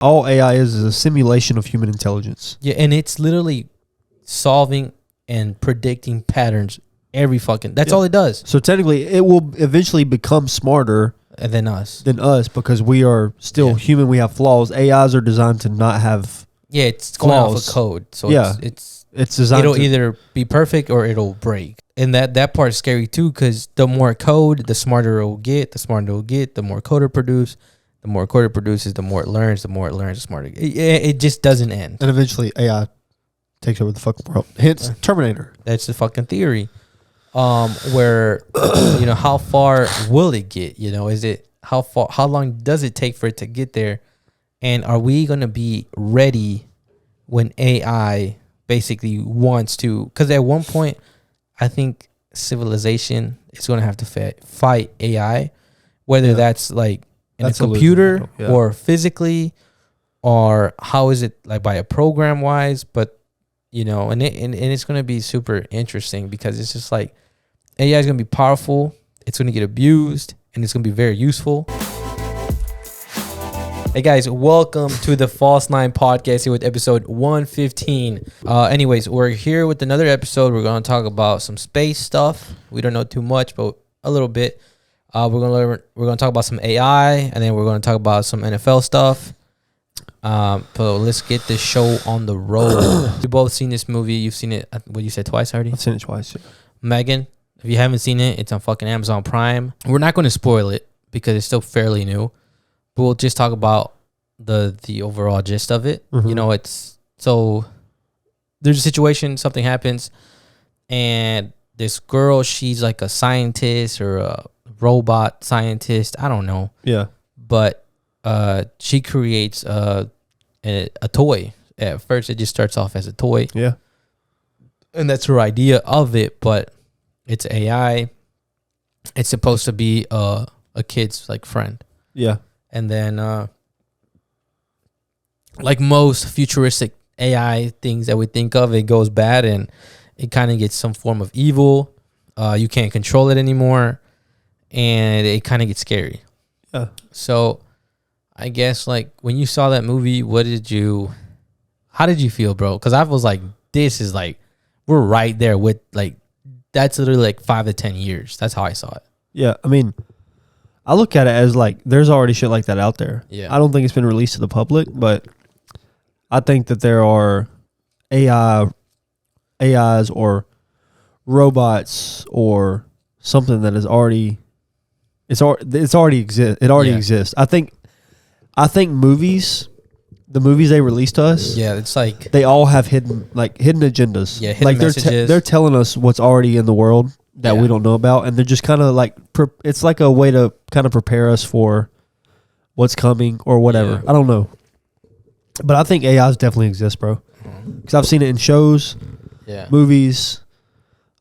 all AI is a simulation of human intelligence. Yeah, and it's literally solving and predicting patterns every fucking. That's all it does. So technically, it will eventually become smarter Than us. Because we are still human. We have flaws. AIs are designed to not have. Yeah, it's going off flaws. of code. So it's designed. It'll either be perfect or it'll break. And that part's scary too, because the more code, the smarter it'll get. The smarter it'll get, the more code it produces. The more code it produces, the more it learns. The more it learns, the smarter. It just doesn't end. And eventually, AI takes over the fucking world. Hence, Terminator. That's the fucking theory. Where how far will it get? Is it how long does it take for it to get there? And are we gonna be ready when AI basically wants to? Because at one point, I think civilization is gonna have to fight AI, whether that's like in a computer or physically, or how is it like by a program wise? But and it's gonna be super interesting because it's just like AI is gonna be powerful. It's gonna get abused, and it's gonna be very useful. Hey guys, welcome to the False Nine Podcast here with episode 115. Anyways, we're here with another episode. We're gonna talk about some space stuff. We don't know too much, but a little bit. We're gonna talk about some AI, and then we're gonna talk about some NFL stuff. So let's get this show on the road. We both seen this movie. You've seen it. What you said twice already? I've seen it twice. Yeah. Megan, if you haven't seen it, it's on fucking Amazon Prime. We're not going to spoil it because it's still fairly new, but we'll just talk about the overall gist of it. Mm-hmm. It's so there's a situation, something happens, and this girl, she's like a scientist or a robot scientist. I don't know. Yeah. But she creates a toy. At first, it just starts off as a toy. Yeah. And that's her idea of it, but it's AI. It's supposed to be a kid's like friend. Yeah. And then like most futuristic AI things that we think of, it goes bad and it kind of gets some form of evil. You can't control it anymore, and it kind of gets scary. Yeah. So I guess like when you saw that movie, how did you feel, bro? Because I was like, this is like, we're right there with like, that's literally like 5 to 10 years. That's how I saw it. Yeah. I mean, I look at it as like, there's already shit like that out there. Yeah. I don't think it's been released to the public, but I think that there are AIs or robots or something that is already, it already exists. I think the movies they release to us, it's like they all have hidden agendas. Yeah, hidden like messages. They're telling us what's already in the world that we don't know about, and they're just kind of like it's like a way to kind of prepare us for what's coming or whatever. Yeah. I don't know, but I think AIs definitely exist, bro. Because I've seen it in shows, movies.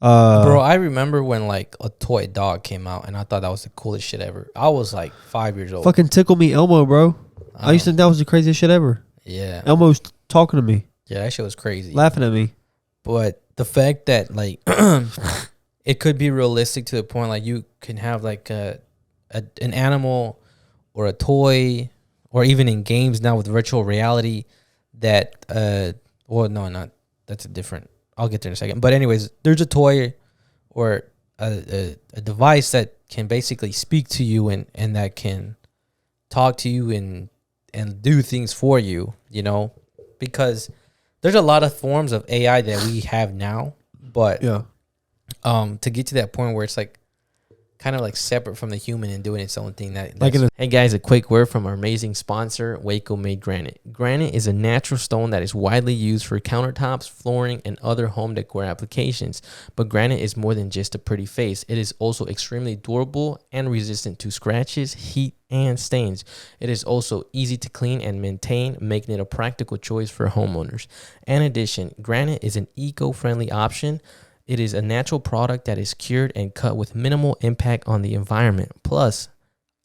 Bro, I remember when like a toy dog came out, and I thought that was the coolest shit ever. I was like 5 years old. Fucking Tickle Me Elmo, bro. I used to think that was the craziest shit ever. Yeah. Elmo's talking to me. Yeah, that shit was crazy. Laughing at me. But the fact that like it could be realistic to the point like you can have like an animal or a toy, or even in games now with virtual reality that that's a different. I'll get there in a second. But anyways, there's a toy or a device that can basically speak to you and that can talk to you and do things for you, because there's a lot of forms of AI that we have now, but to get to that point where it's like kind of like separate from the human and doing its own thing. Hey guys, a quick word from our amazing sponsor, Waco Made Granite. Granite is a natural stone that is widely used for countertops, flooring, and other home decor applications. But granite is more than just a pretty face. It is also extremely durable and resistant to scratches, heat, and stains. It is also easy to clean and maintain, making it a practical choice for homeowners. In addition, granite is an eco-friendly option. It is a natural product that is cured and cut with minimal impact on the environment. Plus,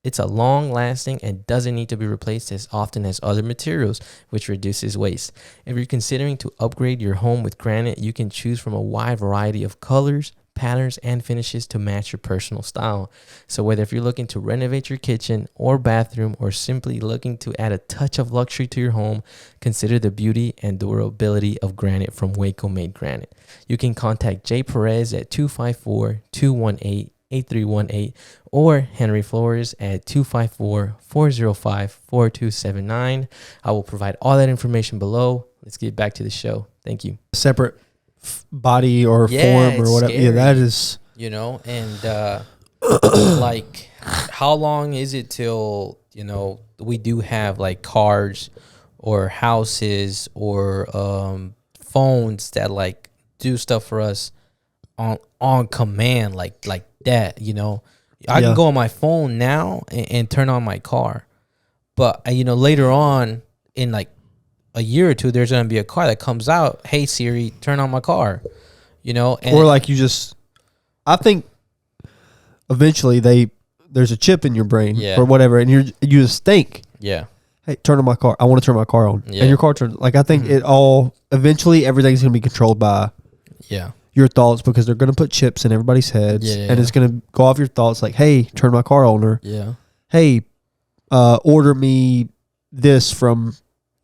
it's a long-lasting and doesn't need to be replaced as often as other materials, which reduces waste. If you're considering to upgrade your home with granite, you can choose from a wide variety of colors, patterns and finishes to match your personal style. So whether if you're looking to renovate your kitchen or bathroom or simply looking to add a touch of luxury to your home, consider the beauty and durability of Granite from Waco Made Granite. You can contact Jay Perez at 254-218-8318 or Henry Flores at 254-405-4279. I will provide all that information below. Let's get back to the show. Thank you. Separate body or form or whatever. Scary, yeah, that is, and like, how long is it till we do have like cars or houses or phones that like do stuff for us on command, like that. I can go on my phone now and turn on my car, but later on in like a year or two, there's gonna be a car that comes out. Hey Siri, turn on my car. or like I think eventually there's a chip in your brain or whatever, and you just think, hey, turn on my car. I want to turn my car on, and your car turns. Like, I think it all eventually everything's gonna be controlled by your thoughts, because they're gonna put chips in everybody's heads, and it's gonna go off your thoughts. Like, hey, turn my car on, or hey, order me this from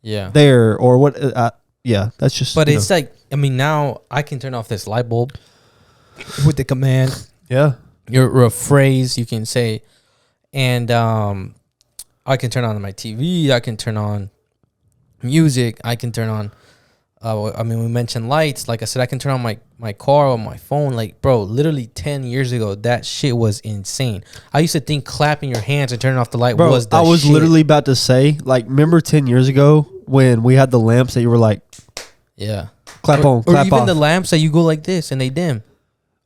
there, or what. That's just. But it's like, now I can turn off this light bulb with the command. Or a phrase you can say, and I can turn on my TV. I can turn on music. I can turn on. We mentioned lights. Like I said, I can turn on my car on my phone. Like, bro, literally 10 years ago, that shit was insane. I used to think clapping your hands and turning off the light was the shit. I was literally about to say, like, remember 10 years ago when we had the lamps that you were like, clap on, clap off. Or even the lamps that you go like this and they dim.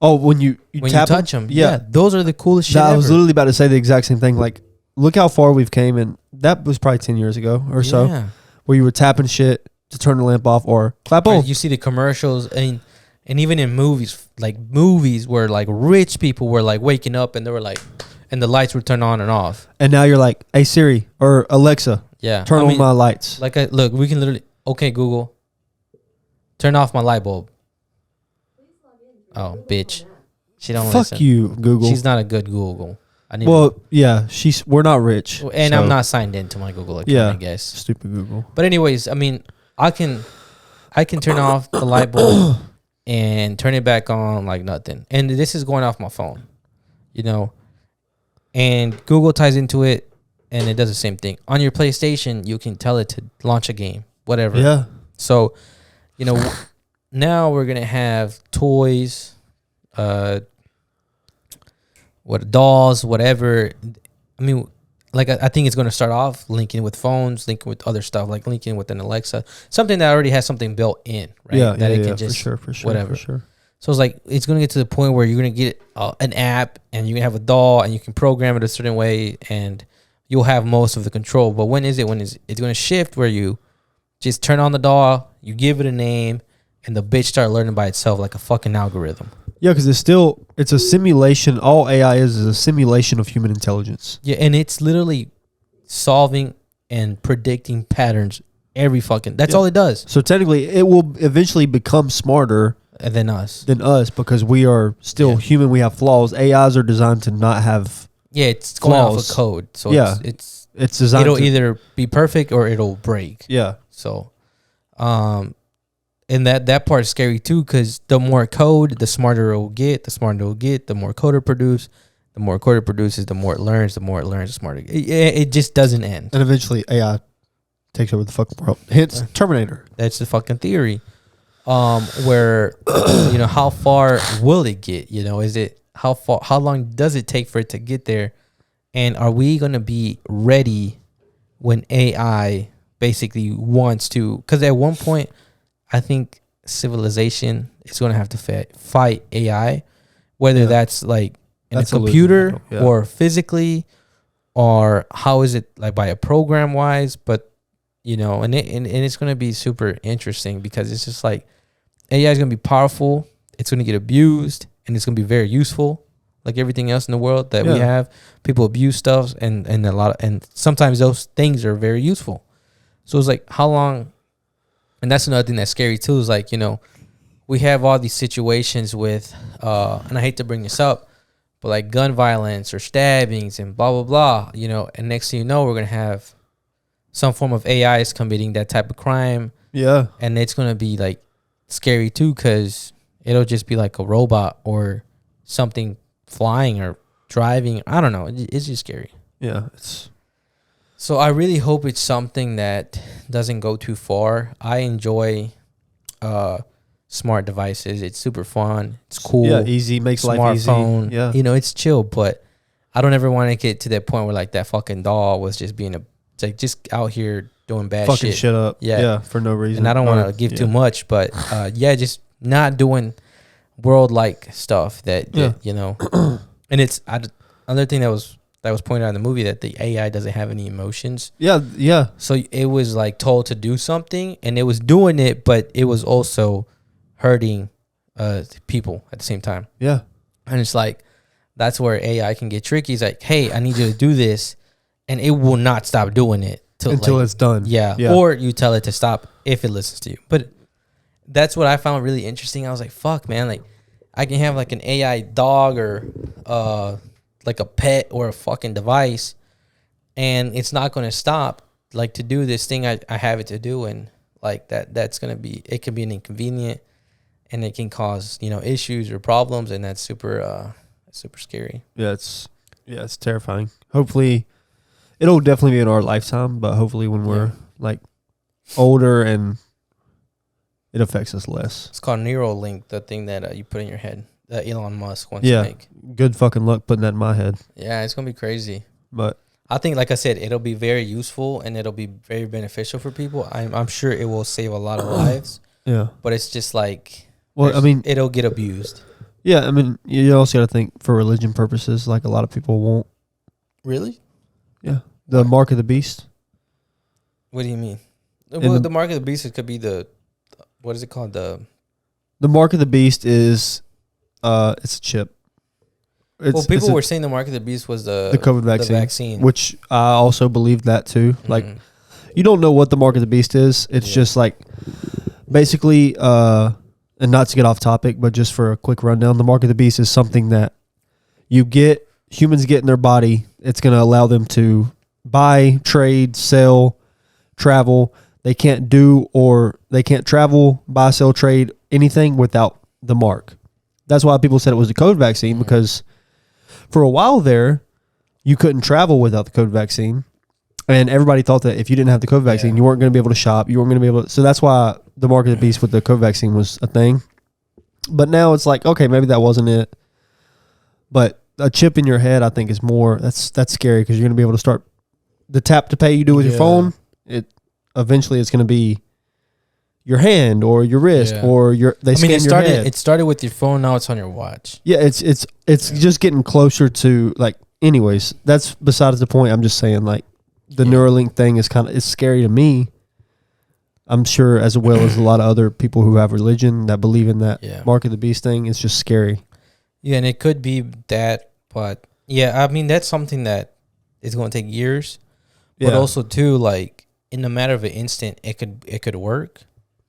Oh, when you touch them. Yeah, those are the coolest shit I was literally about to say the exact same thing. Like, look how far we've came, and that was probably 10 years ago or so, where you were tapping shit to turn the lamp off or clap on. You see the commercials, and even in movies where like rich people were like waking up and they were like, and the lights were turned on and off. And now you're like, hey Siri or Alexa, turn on my lights. Like, look, we can literally, okay Google, turn off my light bulb. Oh, bitch. She don't listen. Fuck you, Google. She's not a good Google. We're not rich. And so. I'm not signed into my Google account, I guess. Stupid Google. But anyways, I can turn off the light bulb and turn it back on like nothing. And this is going off my phone, and Google ties into it, and it does the same thing. On your PlayStation, you can tell it to launch a game, whatever. Yeah. So, now we're going to have toys, dolls, whatever. I think it's going to start off linking with phones, linking with other stuff, like linking with an Alexa, something that already has something built in, right? That it can just, for sure, whatever. For sure. So it's like, it's going to get to the point where you're going to get an app, and you're going to have a doll, and you can program it a certain way, and you'll have most of the control. But when is it going to shift where you just turn on the doll, you give it a name, and the bitch start learning by itself like a fucking algorithm? Yeah, because it's a simulation. All AI is a simulation of human intelligence. Yeah, and it's literally solving and predicting patterns every fucking. That's all it does. So technically, it will eventually become smarter than us. Because we are still human. We have flaws. AIs are designed to not have. Yeah, it's going off of code. So it's designed. It'll either be perfect or it'll break. Yeah. So, and that part is scary too, because the more code, the smarter it will get. The smarter it will get, the more code it produces. The more code it produces, the more it learns. The more it learns, the smarter it just doesn't end. And eventually, AI takes over the fucking world. Hence Terminator. That's the fucking theory. Where how far will it get? Is it how long does it take for it to get there? And are we gonna be ready when AI basically wants to? Because at one point, I think civilization is going to have to fight AI, whether that's like in a computer or physically, or how is it like by a program wise? But and it's going to be super interesting, because it's just like AI is going to be powerful. It's going to get abused, and it's going to be very useful, like everything else in the world that we have. People abuse stuff, and sometimes those things are very useful. So it's like, how long? And that's another thing that's scary too, is like, we have all these situations with, and I hate to bring this up, but like gun violence or stabbings and blah, blah, blah, you know, and next thing you know, we're going to have some form of AI is committing that type of crime. Yeah. And it's going to be like scary too, because it'll just be like a robot or something flying or driving. I don't know. It's just scary. Yeah. So I really hope it's something that doesn't go too far. I enjoy smart devices. It's super fun. It's cool. Yeah, easy. Makes life easy. Smartphone. Yeah. You know, it's chill, but I don't ever want to get to that point where like that fucking doll was just being like just out here doing bad fucking shit up. Yeah. For no reason. And I don't want to give too much, but just not doing world-like stuff that you know. And it's another thing that was pointed out in the movie, that the AI doesn't have any emotions. Yeah. So it was like told to do something, and it was doing it, but it was also hurting people at the same time. Yeah. And it's like, that's where AI can get tricky. It's like, hey, I need you to do this, and it will not stop doing it until it's done. Yeah. Or you tell it to stop if it listens to you. But that's what I found really interesting. I was like, fuck, man, like I can have like an AI dog or like a pet or a fucking device, and it's not going to stop like to do this thing I have it to do. And like that's going to be, it can be an inconvenient, and it can cause, you know, issues or problems. And that's super scary. Yeah. It's terrifying. Hopefully it'll definitely be in our lifetime, but hopefully when we're like older and it affects us less. It's called Neuralink, the thing that you put in your head that Elon Musk wants to make. Good fucking luck putting that in my head. Yeah, it's going to be crazy. But I think, like I said, it'll be very useful and it'll be very beneficial for people. I'm sure it will save a lot of lives. Yeah. But it's just like, well, I mean, it'll get abused. Yeah, I mean, you also got to think for religion purposes, like a lot of people won't. Really? Yeah. The mark of the beast. What do you mean? Well, the mark of the beast could be what is it called? The mark of the beast is, it's a chip. People were saying the mark of the beast was the COVID vaccine, which I also believed that too. Mm-hmm. Like, you don't know what the mark of the beast is. It's just like, basically, and not to get off topic, but just for a quick rundown, the mark of the beast is something that humans get in their body. It's going to allow them to buy, trade, sell, travel. They can't travel, buy, sell, trade, anything without the mark. That's why people said it was the COVID vaccine, because for a while there, you couldn't travel without the COVID vaccine. And everybody thought that if you didn't have the COVID vaccine, you weren't going to be able to shop. You weren't going to be able to. So that's why the mark of the beast with the COVID vaccine was a thing. But now it's like, okay, maybe that wasn't it. But a chip in your head, I think, is more, that's scary, because you're going to be able to start the tap to pay you do with your phone. Eventually it's going to be your hand or your wrist or scan your head. It started with your phone. Now it's on your watch. Yeah. It's just getting closer to, like, anyways, that's besides the point. I'm just saying, like, the Neuralink thing is it's scary to me. I'm sure as well as a lot of other people who have religion that believe in that mark of the beast thing. It's just scary. Yeah. And it could be that, but I mean, that's something that is going to take years, but also too, like, in a matter of an instant, it could work.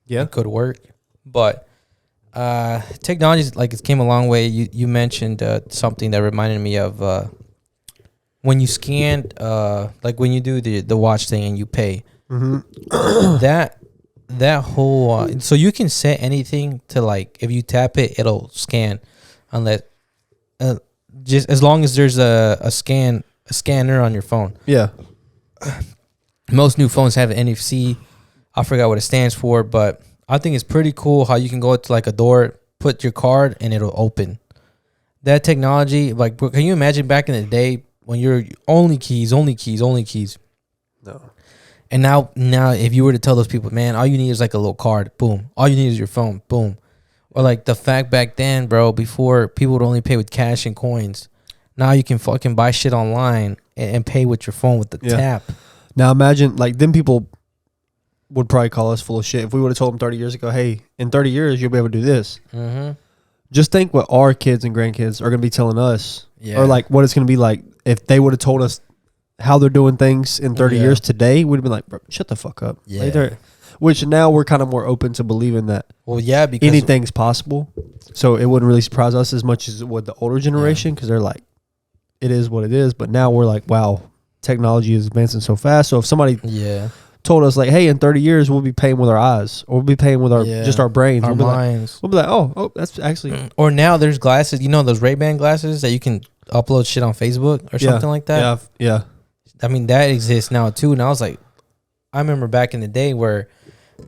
Yeah. It could work. But technology, like, it came a long way. You mentioned something that reminded me of when you scanned, like when you do the watch thing and you pay. Mm-hmm. that whole so you can set anything to, like, if you tap it, it'll scan, unless just as long as there's a scanner on your phone. Yeah. Most new phones have an NFC. I forgot what it stands for, but I think it's pretty cool how you can go to, like, a door, put your card, and it'll open. That technology, like, can you imagine back in the day when you're only keys? No. And now if you were to tell those people, man, all you need is, like, a little card, boom. All you need is your phone, boom. Or, like, the fact back then, bro, before people would only pay with cash and coins. Now you can fucking buy shit online and pay with your phone with the tap. Now imagine, like, them people would probably call us full of shit if we would have told them 30 years ago, hey, in 30 years, you'll be able to do this. Mm-hmm. Just think what our kids and grandkids are going to be telling us. Yeah. Or, like, what it's going to be like if they would have told us how they're doing things in 30 years today, we'd be like, bro, shut the fuck up. Yeah. Like which now we're kind of more open to believing that. Well, yeah, because anything's possible. So it wouldn't really surprise us as much as it would the older generation because they're like, it is what it is. But now we're like, wow, technology is advancing so fast. So if somebody told us like, hey, in 30 years we'll be paying with our eyes or we'll be paying with our just our brains, our minds. We'll be like, oh, that's actually. Or now there's glasses. You know those Ray-Ban glasses that you can upload shit on Facebook or something like that. Yeah. I mean that exists now too. And I was like, I remember back in the day where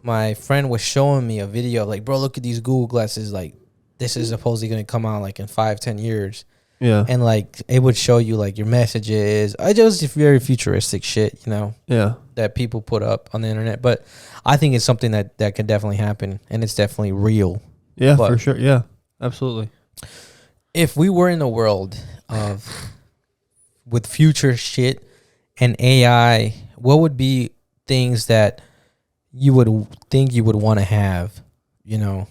my friend was showing me a video like, bro, look at these Google glasses. Like, this is supposedly going to come out like in 5-10 years. Yeah. And like, it would show you like your messages. I just very futuristic shit, you know? Yeah. That people put up on the internet. But I think it's something that could definitely happen. And it's definitely real. Yeah, for sure. Yeah, absolutely. If we were in a world with future shit and AI, what would be things that you would think you would want to have, you know?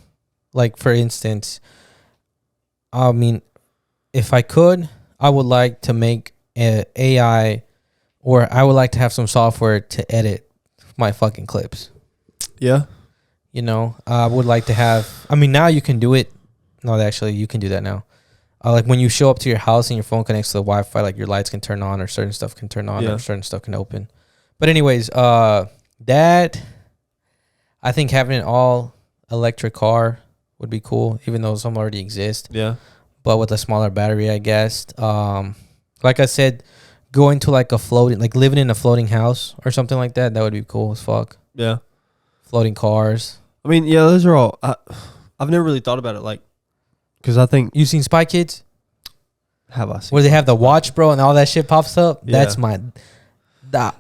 Like, for instance, I mean, if I could, I would like to make an AI, or I would like to have some software to edit my fucking clips. Yeah. You know, I would like to have, I mean, now you can do it. No, actually, you can do that now. Like when you show up to your house and your phone connects to the Wi-Fi, like your lights can turn on or certain stuff can turn on or certain stuff can open. But anyways, that, I think having an all electric car would be cool, even though some already exist. Yeah. But with a smaller battery, I guess. Like I said, going to like a floating, like living in a floating house or something like that, that would be cool as fuck. Yeah. Floating cars. I mean, yeah, those are all. I've never really thought about it, like, because I think you seen Spy Kids? Have I seen? Where they have the watch, bro, and all that shit pops up. Yeah. That's my.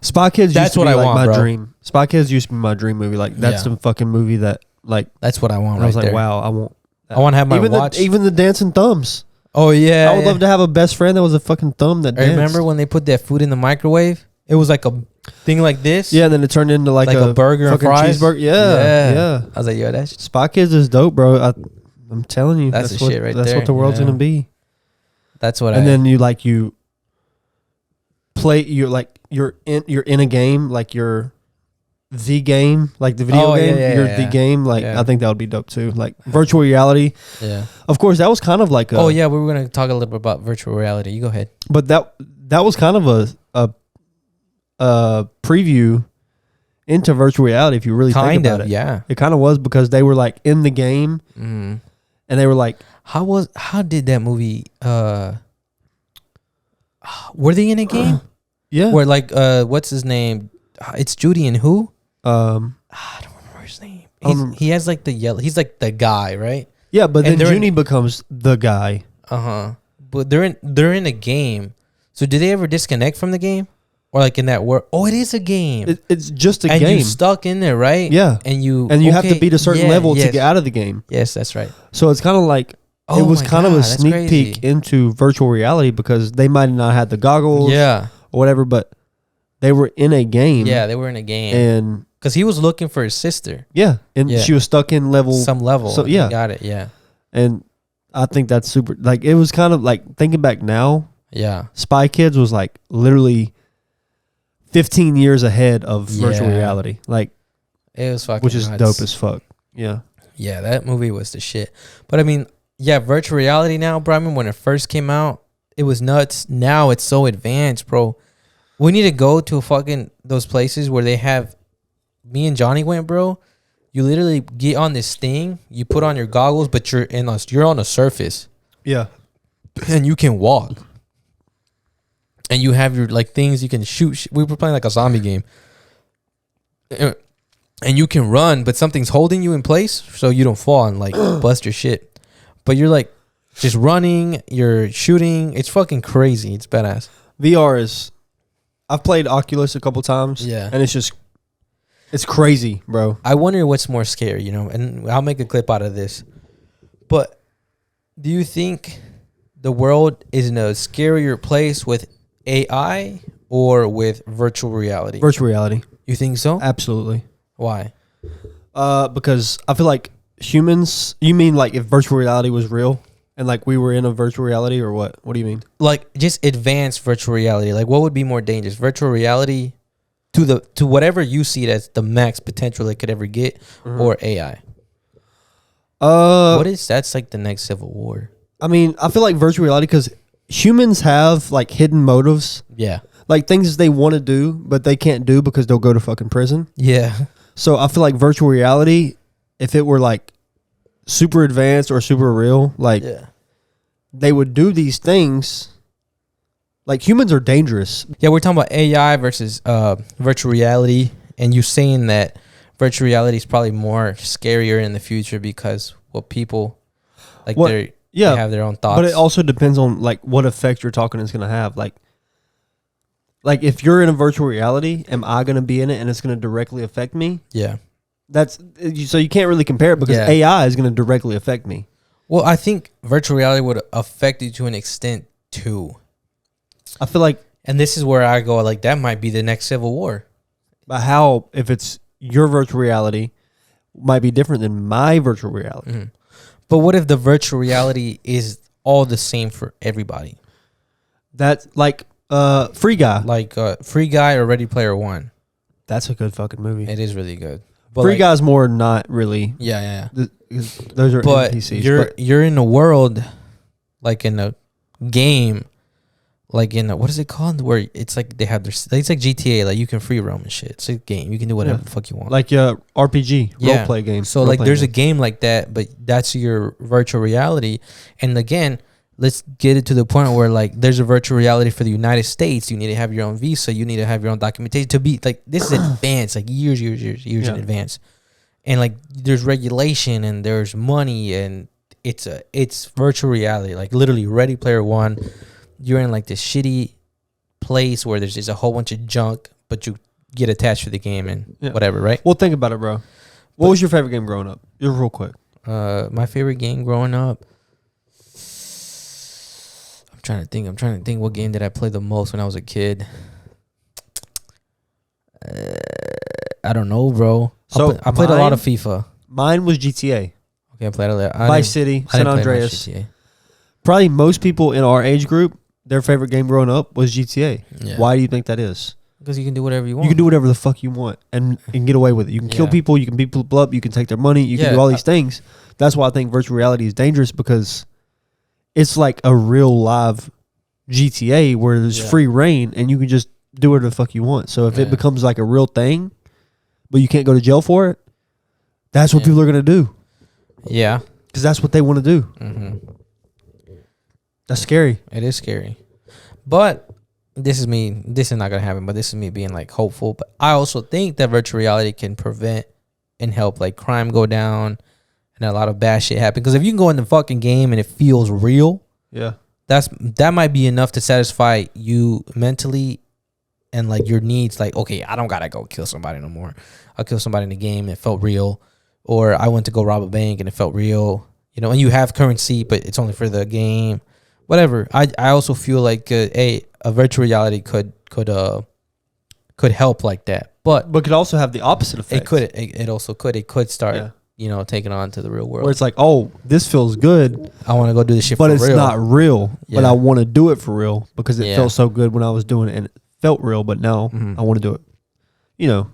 Spy Kids. That's what I want, my bro. dream. Spy Kids used to be my dream movie. Like that's some fucking movie that like. That's what I want. I was like, wow, I want. I want to have my watch. Even the dancing thumbs. Oh yeah, I would love to have a best friend that was a fucking thumb that danced. Remember when they put that food in the microwave? It was like a thing like this. Yeah, and then it turned into like a burger and fries. Cheeseburger. Yeah. I was like, yo, that's Spy Kids is dope, bro. I'm telling you, that's the shit right there. That's what the world's gonna be. That's what. And then you play. You're in a game, like you're the game, like the video game. You're the game. Like I think that would be dope too. Like virtual reality. Yeah. Of course, that was kind of like. We were gonna talk a little bit about virtual reality. You go ahead. But that was kind of a preview into virtual reality. If you really think about it, yeah, it kind of was because they were like in the game, and they were like, how did that movie? Were they in a game? Yeah. Where like what's his name? It's Judy and who? I don't remember his name. He has like the yellow. He's like the guy, right? Yeah, but then Judy becomes the guy. But they're in a game. So do they ever disconnect from the game, or like in that world? Oh, it is a game. It's just a game. And you're stuck in there, right? Yeah. And you have to beat a certain level to get out of the game. Yes, that's right. So it's kind of like it was kind of a sneak peek into virtual reality because they might not have the goggles, or whatever, but they were in a game. Yeah, they were in a game, and because he was looking for his sister. Yeah, and she was stuck in some level. So yeah, got it. Yeah, and I think that's super. Like it was kind of like thinking back now. Yeah, Spy Kids was like literally 15 years ahead of virtual reality. Like it was fucking, which is dope as fuck. Yeah, yeah, that movie was the shit. But I mean, yeah, virtual reality now, bro. I mean, when it first came out, it was nuts. Now it's so advanced, bro. We need to go to fucking those places where they have. Me and Johnny went, bro. You literally get on this thing. You put on your goggles, but you're on a surface. Yeah, and you can walk. And you have your like things you can shoot. We were playing like a zombie game, and you can run, but something's holding you in place so you don't fall and like bust your shit. But you're like just running. You're shooting. It's fucking crazy. It's badass. VR is. I've played Oculus a couple times. Yeah, and it's crazy, bro. I wonder what's more scary, you know. And I'll make a clip out of this. But do you think the world is in a scarier place with AI or with virtual reality? Virtual reality. You think so? Absolutely. Why? Because I feel like humans. You mean like if virtual reality was real And like we were in a virtual reality or what? What do you mean? Like just advanced virtual reality. Like what would be more dangerous? Virtual reality to whatever you see it as the max potential it could ever get, or AI? That's like the next civil war. I mean, I feel like virtual reality because humans have like hidden motives. Yeah. Like things they want to do, but they can't do because they'll go to fucking prison. Yeah. So I feel like virtual reality, if it were like super advanced or super real, like they would do these things. Like humans are dangerous. Yeah, we're talking about AI versus virtual reality, and you saying that virtual reality is probably more scarier in the future because what people they have their own thoughts. But it also depends on like what effect you're talking is going to have. Like if you're in a virtual reality, am I going to be in it and it's going to directly affect me? Yeah. So you can't really compare it because AI is going to directly affect me. Well, I think virtual reality would affect you to an extent too. I feel like, and this is where I go, like that might be the next civil war. But how, if it's your virtual reality, might be different than my virtual reality. Mm-hmm. But what if the virtual reality is all the same for everybody? That's like Free Guy. Like Free Guy or Ready Player One. That's a good fucking movie. It is really good. But Free Guy's more not really. Yeah. Those are NPCs. You're in a world, like in a game, like in a, what is it called? Where it's like they have it's like GTA, like you can free roam and shit. It's a game. You can do whatever the fuck you want. Like RPG, role play game. So like there's a game like that, but that's your virtual reality. And again, let's get it to the point where like there's a virtual reality for the United States. You need to have your own visa. You need to have your own documentation to be like, this is advanced, like years in advance. And like there's regulation and there's money and it's virtual reality, like literally Ready Player One. You're in like this shitty place where there's just a whole bunch of junk, but you get attached to the game and whatever, right? Well, think about it, bro. What was your favorite game growing up? Just real quick. My favorite game growing up. I'm trying to think what game did I play the most when I was a kid. I don't know, bro. So I played a lot of FIFA. Mine was GTA. Okay, I played a lot. Vice City, San Andreas. Probably most people in our age group, their favorite game growing up was GTA. Yeah. Why do you think that is? Because you can do whatever you want. You can do whatever the fuck you want and get away with it. You can kill people. You can beat people up. You can take their money. You can do all these things. That's why I think virtual reality is dangerous, because it's like a real live GTA where there's free reign and you can just do whatever the fuck you want. So if it becomes like a real thing, but you can't go to jail for it, that's what people are going to do. Yeah. Because that's what they want to do. Mm-hmm. That's scary. It is scary. But this is me. This is not going to happen, but this is me being like hopeful. But I also think that virtual reality can prevent and help like crime go down and a lot of bad shit happen. Because if you can go in the fucking game and it feels real, that might be enough to satisfy you mentally and like your needs. Like, okay, I don't got to go kill somebody no more. I'll kill somebody in the game and it felt real. Or I went to go rob a bank and it felt real. You know, and you have currency, but it's only for the game. Whatever. I also feel like a virtual reality could help like that, but could also have the opposite effect. It also could start taking on to the real world, where it's like, oh, this feels good. I want to go do this shit, but it's not real. But I want to do it for real because it felt so good when I was doing it and it felt real. But now I want to do it. You know,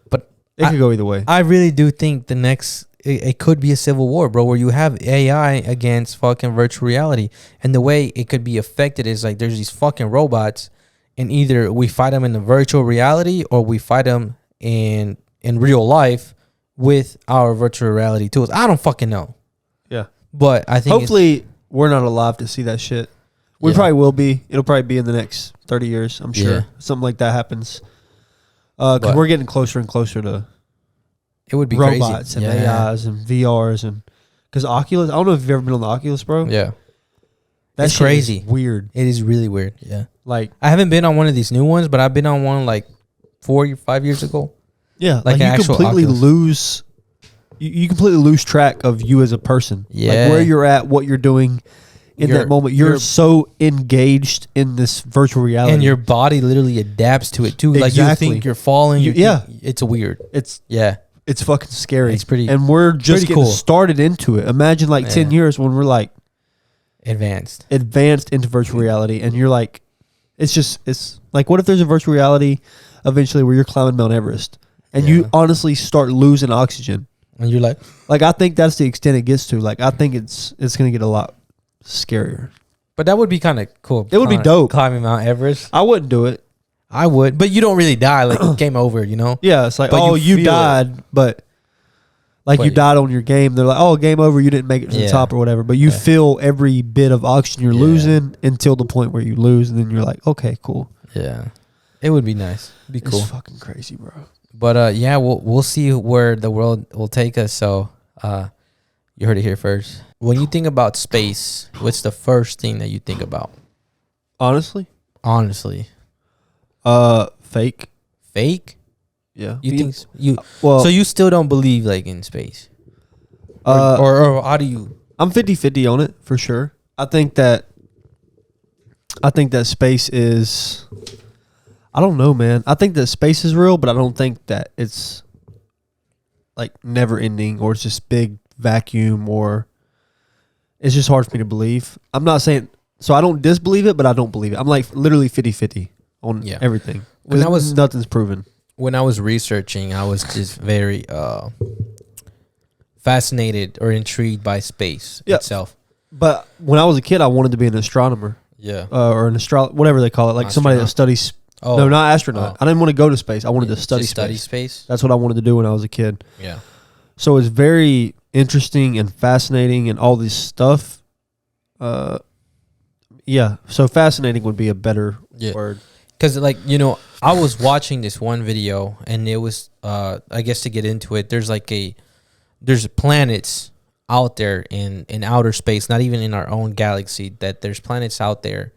but it could go either way. I really do think the next. It could be a civil war, bro, where you have AI against fucking virtual reality. And the way it could be affected is like there's these fucking robots, and either we fight them in the virtual reality or we fight them in real life with our virtual reality tools. I don't fucking know. Yeah. But I think hopefully we're not alive to see that shit. We probably will be. It'll probably be in the next 30 years, I'm sure. Yeah. Something like that happens. Because we're getting closer and closer to... It would be robots crazy. And AIs and VRs and because Oculus. I don't know if you've ever been on the Oculus, bro. Yeah, that's crazy. Weird. It is really weird. Yeah, like I haven't been on one of these new ones, but I've been on one like 4 or 5 years ago. Yeah, like you completely lose. You completely lose track of you as a person. Yeah, like where you're at, what you're doing in that moment. You're so engaged in this virtual reality, and your body literally adapts to it too. Exactly. Like you think you're falling. It's weird. It's fucking scary. It's pretty, and we're just getting started into it. Imagine like 10 years when we're like, advanced into virtual reality, and you're like, it's like, what if there's a virtual reality eventually where you're climbing Mount Everest and you honestly start losing oxygen, and you're like I think that's the extent it gets to. Like, I think it's gonna get a lot scarier. But that would be kind of cool. It would be dope climbing Mount Everest. I wouldn't do it. I would, but you don't really die. Like, game over, you know? Yeah, it's like, but you died, but you died on your game. They're like, oh, game over, you didn't make it to the top or whatever. But you feel every bit of oxygen you're losing until the point where you lose, and then you're like, okay, cool. Yeah, it would be nice. It'd be cool. It's fucking crazy, bro. But we'll see where the world will take us. So, you heard it here first. When you think about space, what's the first thing that you think about? Honestly, fake. Yeah, you think so? You still don't believe like in space, or how do you? I'm 50-50 on it for sure. I think that space is. I don't know, man. I think that space is real, but I don't think that it's like never ending, or it's just big vacuum, or it's just hard for me to believe. I'm not saying so I don't disbelieve it, but I don't believe it. I'm like literally 50-50 on everything. Because nothing's proven. When I was researching, I was just very fascinated or intrigued by space itself. But when I was a kid, I wanted to be an astronomer. Yeah. Or an whatever they call it, like somebody that studies. Oh. No, not astronaut. I didn't want to go to space. I wanted to study space. That's what I wanted to do when I was a kid. Yeah. So it's very interesting and fascinating and all this stuff. Yeah. So fascinating would be a better word. Because, like, you know, I was watching this one video, and it was, I guess to get into it, there's planets out there in outer space, not even in our own galaxy, that there's planets out there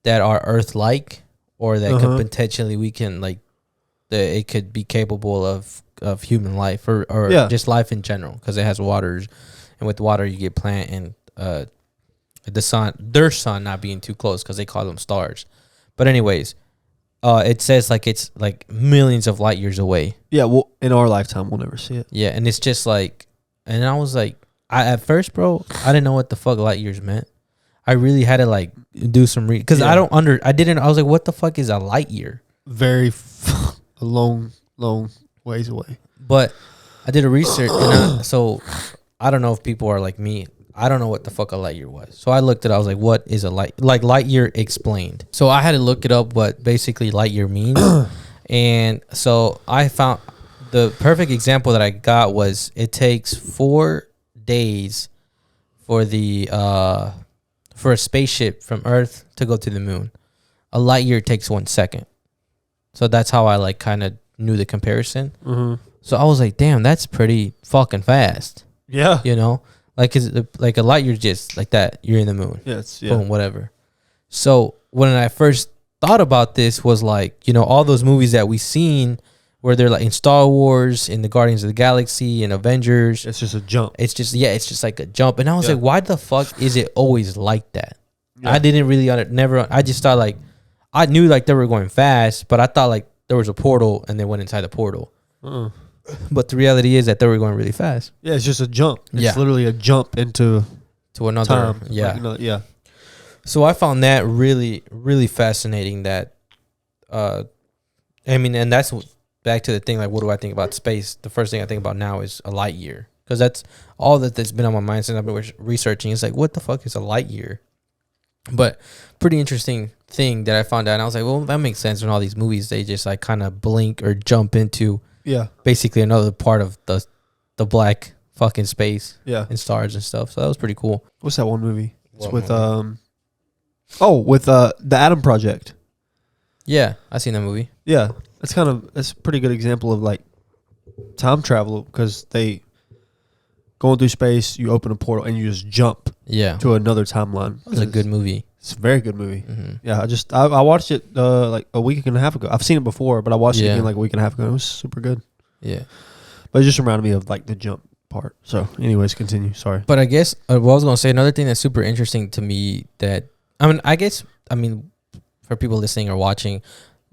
that are Earth-like, or that could potentially, we can, like, it could be capable of human life, or just life in general, because it has waters, and with water you get plant and their sun not being too close, because they call them stars. But anyways, it says like it's like millions of light years away. Yeah, well, in our lifetime we'll never see it. Yeah, and it's just like, and I was like, at first, bro, I didn't know what the fuck light years meant. I really had to like do some because I was like, what the fuck is a light year? Very a long ways away. But I did a research, and so I don't know if people are like me. I don't know what the fuck a light year was. So I looked it up. I was like, what is a light year explained? So I had to look it up what basically light year means. And so I found the perfect example that I got was it takes 4 days for for a spaceship from Earth to go to the moon. A light year takes 1 second. So that's how I like kind of knew the comparison. Mm-hmm. So I was like, damn, that's pretty fucking fast. Yeah. You know? Like, like a light year just like that. You're in the moon. Yes. Yeah. Boom, whatever. So when I first thought about this was like, you know, all those movies that we seen where they're like in Star Wars, in the Guardians of the Galaxy, in Avengers. It's just a jump. It's just like a jump. And I was like, why the fuck is it always like that? Yeah. I didn't really I just thought like, I knew like they were going fast, but I thought like there was a portal and they went inside the portal. But the reality is that they were going really fast. Yeah, it's just a jump. It's literally a jump into another time. Yeah. Like So I found that really, really fascinating that I mean, and that's back to the thing, like, what do I think about space? The first thing I think about now is a light year, because that's all that's been on my mind since I've been researching. It's like, what the fuck is a light year? But pretty interesting thing that I found out. And I was like, well, that makes sense. When all these movies, they just like kind of blink or jump into basically another part of the black fucking space and stars and stuff. So that was pretty cool. What's that one movie? It's with the Atom Project. Yeah, I seen that movie. Yeah, that's a pretty good example of like time travel, because they going through space, you open a portal and you just jump to another timeline. It was a good movie. It's a very good movie. Mm-hmm. Yeah, I watched it like a week and a half ago. I've seen it before, but I watched it again like a week and a half ago. It was super good. Yeah, but it just reminded me of like the jump part. So, anyways, continue. Sorry, but I guess what I was gonna say, another thing that's super interesting to me that I mean, for people listening or watching,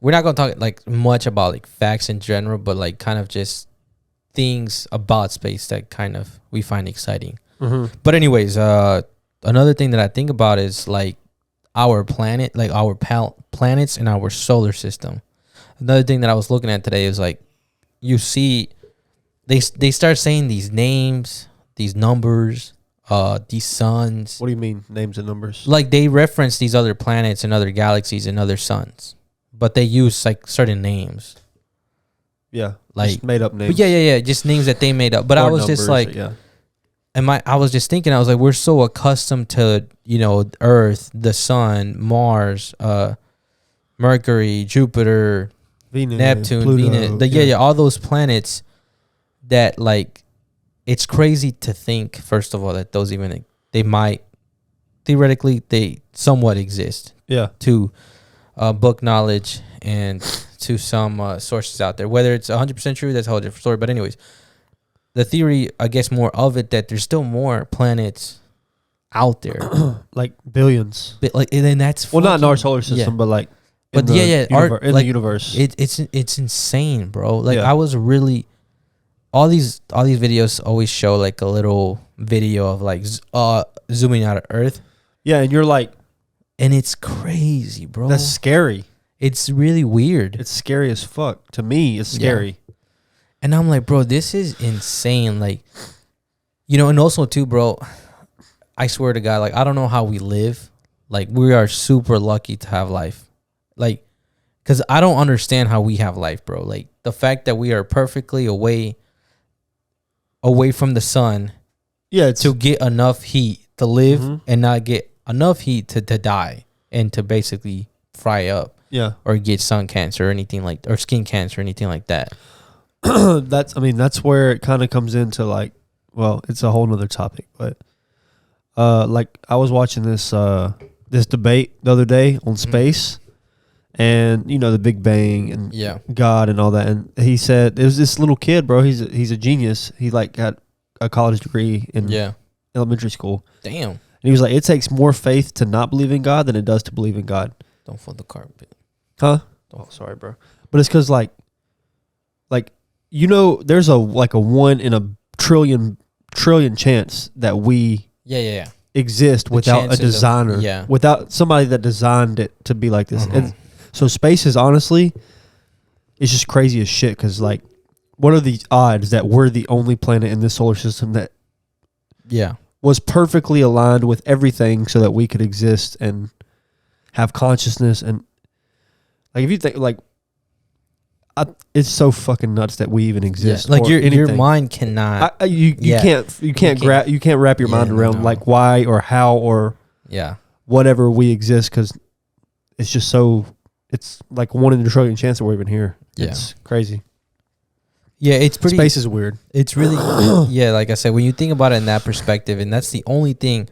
we're not gonna talk like much about like facts in general, but like kind of just things about space that kind of we find exciting. Mm-hmm. But anyways, another thing that I think about is like our planet, like our planets in our solar system. Another thing that I was looking at today is like, you see, they start saying these names, these numbers, these suns. What do you mean names and numbers? Like they reference these other planets and other galaxies and other suns, but they use like certain names. Yeah, like just made up names. Yeah, just names that they made up. But I was numbers, just like, yeah. I was just thinking, I was like, we're so accustomed to, you know, Earth, the sun, Mars, Mercury, Jupiter, Venus, Neptune, Pluto, Venus, all those planets that like, it's crazy to think, first of all, that those even, they might, theoretically, they somewhat exist. Yeah. To book knowledge and to some sources out there. Whether it's 100% true, that's a whole different story. But anyways, the theory, I guess, more of it, that there's still more planets out there. Like billions. But like, and then that's well, not in our solar system, but like in the universe. It's insane, bro. Like yeah. I was really, all these videos always show like a little video of like zooming out of Earth. Yeah, and you're like, and it's crazy, bro. That's scary. It's really weird. It's scary as fuck. To me, it's scary. Yeah. And I'm like, bro, this is insane. Like, you know, and also too, bro, I swear to God, like, I don't know how we live. Like, we are super lucky to have life. Like, because I don't understand how we have life, bro. Like, the fact that we are perfectly away from the sun, to get enough heat to live and not get enough heat to die and to basically fry up. Yeah. Or get sun cancer or anything like, or skin cancer or anything like that. That's where it kind of comes into like, well, it's a whole nother topic, but like I was watching this debate the other day on space and, you know, the Big Bang and God and all that. And he said, it was this little kid, bro. He's a genius. He like got a college degree in elementary school. Damn. And he was like, it takes more faith to not believe in God than it does to believe in God. Don't fold the carpet. Huh? Oh, sorry, bro. But it's because like, you know, there's a 1 in a trillion chance that we exist without a designer, without somebody that designed it to be like this. And so space is honestly, it's just crazy as shit. Because like, what are the odds that we're the only planet in this solar system that was perfectly aligned with everything so that we could exist and have consciousness? And like, if you think like, it's so fucking nuts that we even exist. Like your mind cannot. You can't wrap your mind around like why or how or whatever we exist, because it's just so, it's like 1 in a trillion chance that we're even here. It's crazy. Yeah, it's pretty. Space is weird. It's really like I said, when you think about it in that perspective, and that's the only thing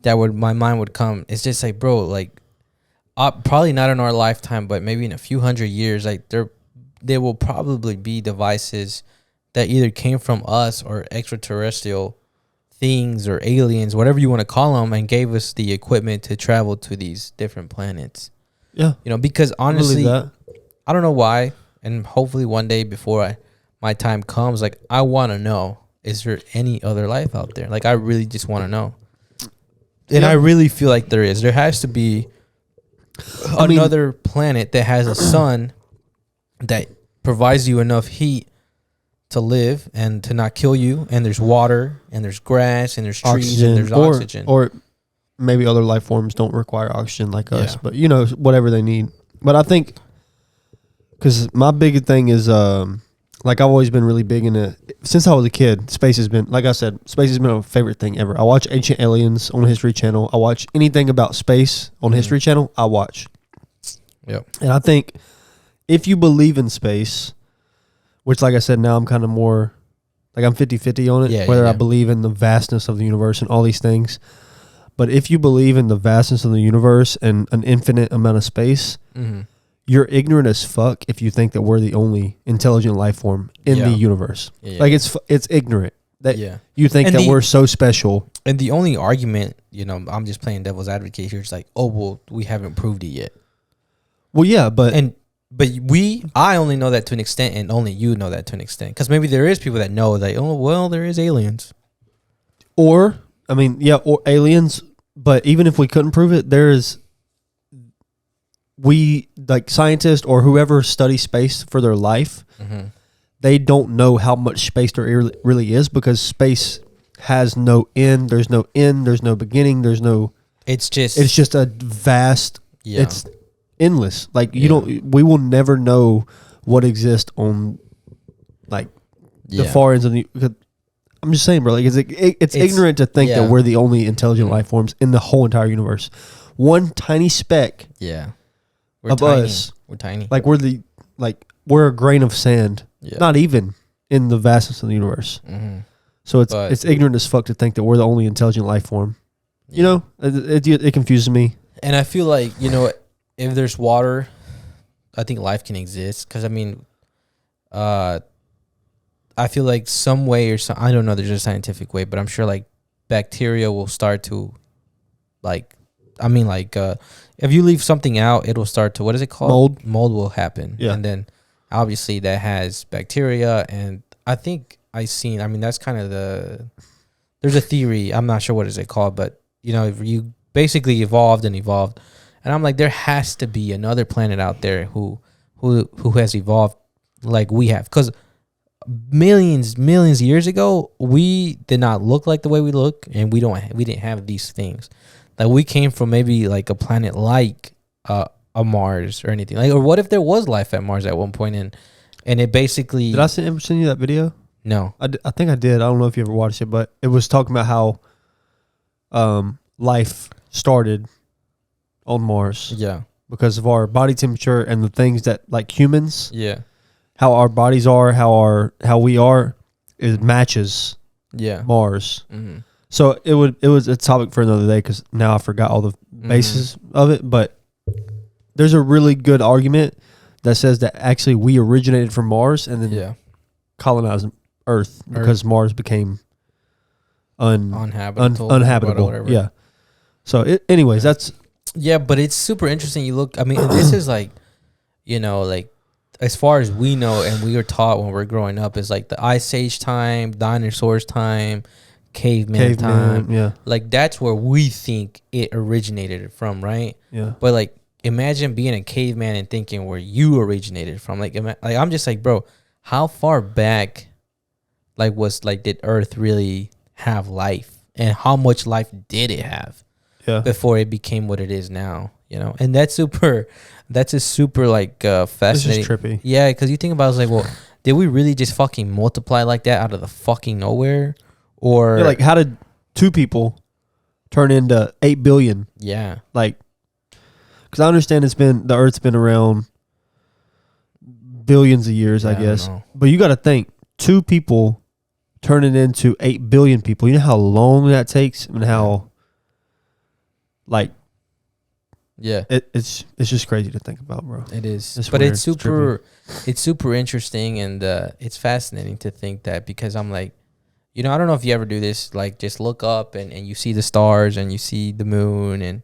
that my mind would come. It's just like, bro, like probably not in our lifetime, but maybe in a few hundred years, like there will probably be devices that either came from us or extraterrestrial things or aliens, whatever you want to call them, and gave us the equipment to travel to these different planets. Yeah. You know, because honestly, I don't know why, and hopefully one day before my time comes, like, I want to know, is there any other life out there? Like, I really just want to know. And I really feel like there is. There has to be another planet that has a sun that provides you enough heat to live and to not kill you, and there's water and there's grass and there's trees and there's oxygen. Or maybe other life forms don't require oxygen like us, but you know, whatever they need. But I think, because my big thing is like, I've always been really big into, since I was a kid, space has been, like I said, space has been my favorite thing ever. I watch Ancient Aliens on History Channel. I watch anything about space on History Channel, I watch. Yep. And I think if you believe in space, which, like I said, now I'm kind of more, like, I'm 50-50 on it, whether I believe in the vastness of the universe and all these things. But if you believe in the vastness of the universe and an infinite amount of space, you're ignorant as fuck if you think that we're the only intelligent life form in the universe. Like, it's ignorant that you think and that we're so special. And the only argument, you know, I'm just playing devil's advocate here, it's like, oh, well, we haven't proved it yet. Well, yeah, but I only know that to an extent, and only you know that to an extent, because maybe there is people that know that, oh, well, there is aliens, or aliens, But even if we couldn't prove it, we like scientists or whoever studies space for their life, they don't know how much space there really is, because space has no end. There's no end. There's no beginning. There's no. It's just a vast. Yeah. It's endless. Like we will never know what exists on like the far ends of the. I'm just saying, bro. Like it's ignorant to think that we're the only intelligent life forms in the whole entire universe. One tiny speck. Yeah. We're tiny. Us. We're tiny. Like we're a grain of sand. Yeah. Not even in the vastness of the universe. Mm-hmm. So it's ignorant as fuck to think that we're the only intelligent life form. Yeah. You know, it confuses me. And I feel like, you know, if there's water, I think life can exist. Because I mean, I feel like some way or some, I don't know, there's a scientific way, but I'm sure like bacteria will start to if you leave something out, it'll start to, what is it called? Mold will happen. Yeah. And then obviously that has bacteria. And I think that's kind of there's a theory. I'm not sure what is it called, but you know, if you basically evolved. And I'm like, there has to be another planet out there who has evolved like we have. Because millions of years ago, we did not look like the way we look, and we didn't have these things. Like we came from maybe like a planet like a Mars or anything. Like, or what if there was life at Mars at one point, and it basically. Did I send you that video? No, I think I did. I don't know if you ever watched it, but it was talking about how life started on Mars. Yeah, because of our body temperature and the things that, like humans. Yeah. How our bodies are, how we are, it matches. Yeah. Mars. Mm-hmm. So it was a topic for another day, because now I forgot all the bases of it. But there's a really good argument that says that actually we originated from Mars and then colonized Earth because Mars became uninhabitable. Yeah. So anyways, that's. Yeah, but it's super interesting. You look, I mean, this is like, you know, like, as far as we know and we were taught when we were growing up, is like the Ice Age time, dinosaurs time, caveman time. Yeah. Like that's where we think it originated from, right? Yeah. But like imagine being a caveman and thinking where you originated from. Like I'm just like, bro, how far back did Earth really have life? And how much life did it have before it became what it is now? You know, and that's a super fascinating. This is trippy. Yeah, because you think about it, it's like, well, did we really just fucking multiply like that out of the fucking nowhere? Or like, how did 2 people turn into 8 billion? Yeah, like, because I understand the Earth's been around billions of years, I guess. But you got to think, 2 people turning into 8 billion people. You know how long that takes, and how, like. Yeah, it's just crazy to think about, bro. It is, but weird. It's super interesting, and it's fascinating to think that, because I'm like, you know, I don't know if you ever do this, like just look up and you see the stars and you see the moon and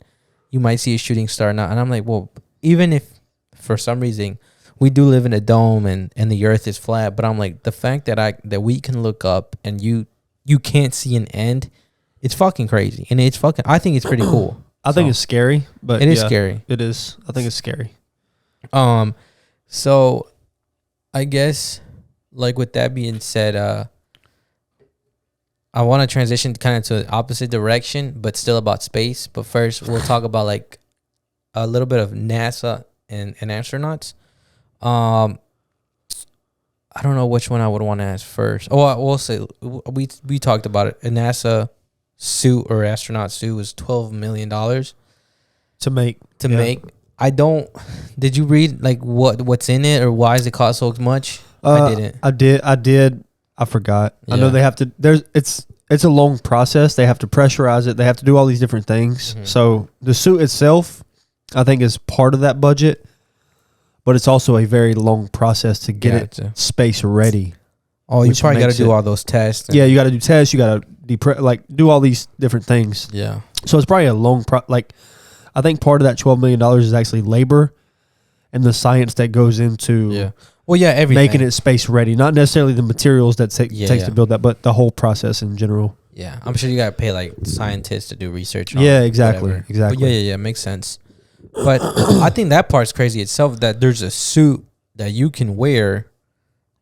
you might see a shooting star now, and I'm like, well, even if for some reason we do live in a dome and the Earth is flat, but I'm like, the fact that we can look up and you can't see an end, it's fucking crazy, and I think it's pretty cool. I think it's scary, but it is scary. It is. I think it's scary. So I guess, like, with that being said, I want to transition kind of to the opposite direction, but still about space. But first, we'll talk about like a little bit of NASA and astronauts. I don't know which one I would want to ask first. Oh, I will say we talked about it. A NASA suit or astronaut suit was $12 million to make. I don't. Did you read like what's in it, or why does it cost so much? I didn't. I did. I forgot. Yeah. I know they have to. It's a long process. They have to pressurize it. They have to do all these different things. Mm-hmm. So the suit itself, I think, is part of that budget, but it's also a very long process to get it space ready. Oh, you probably got to do all those tests. Yeah, you got to do tests. You got to do all these different things. Yeah. So it's probably a long I think part of that $12 million is actually labor and the science that goes into everything. Making it space ready. Not necessarily the materials that takes to build that, but the whole process in general. Yeah, I'm sure you gotta pay like scientists to do research on exactly. Whatever. Exactly. But yeah, makes sense. But I think that part's crazy itself, that there's a suit that you can wear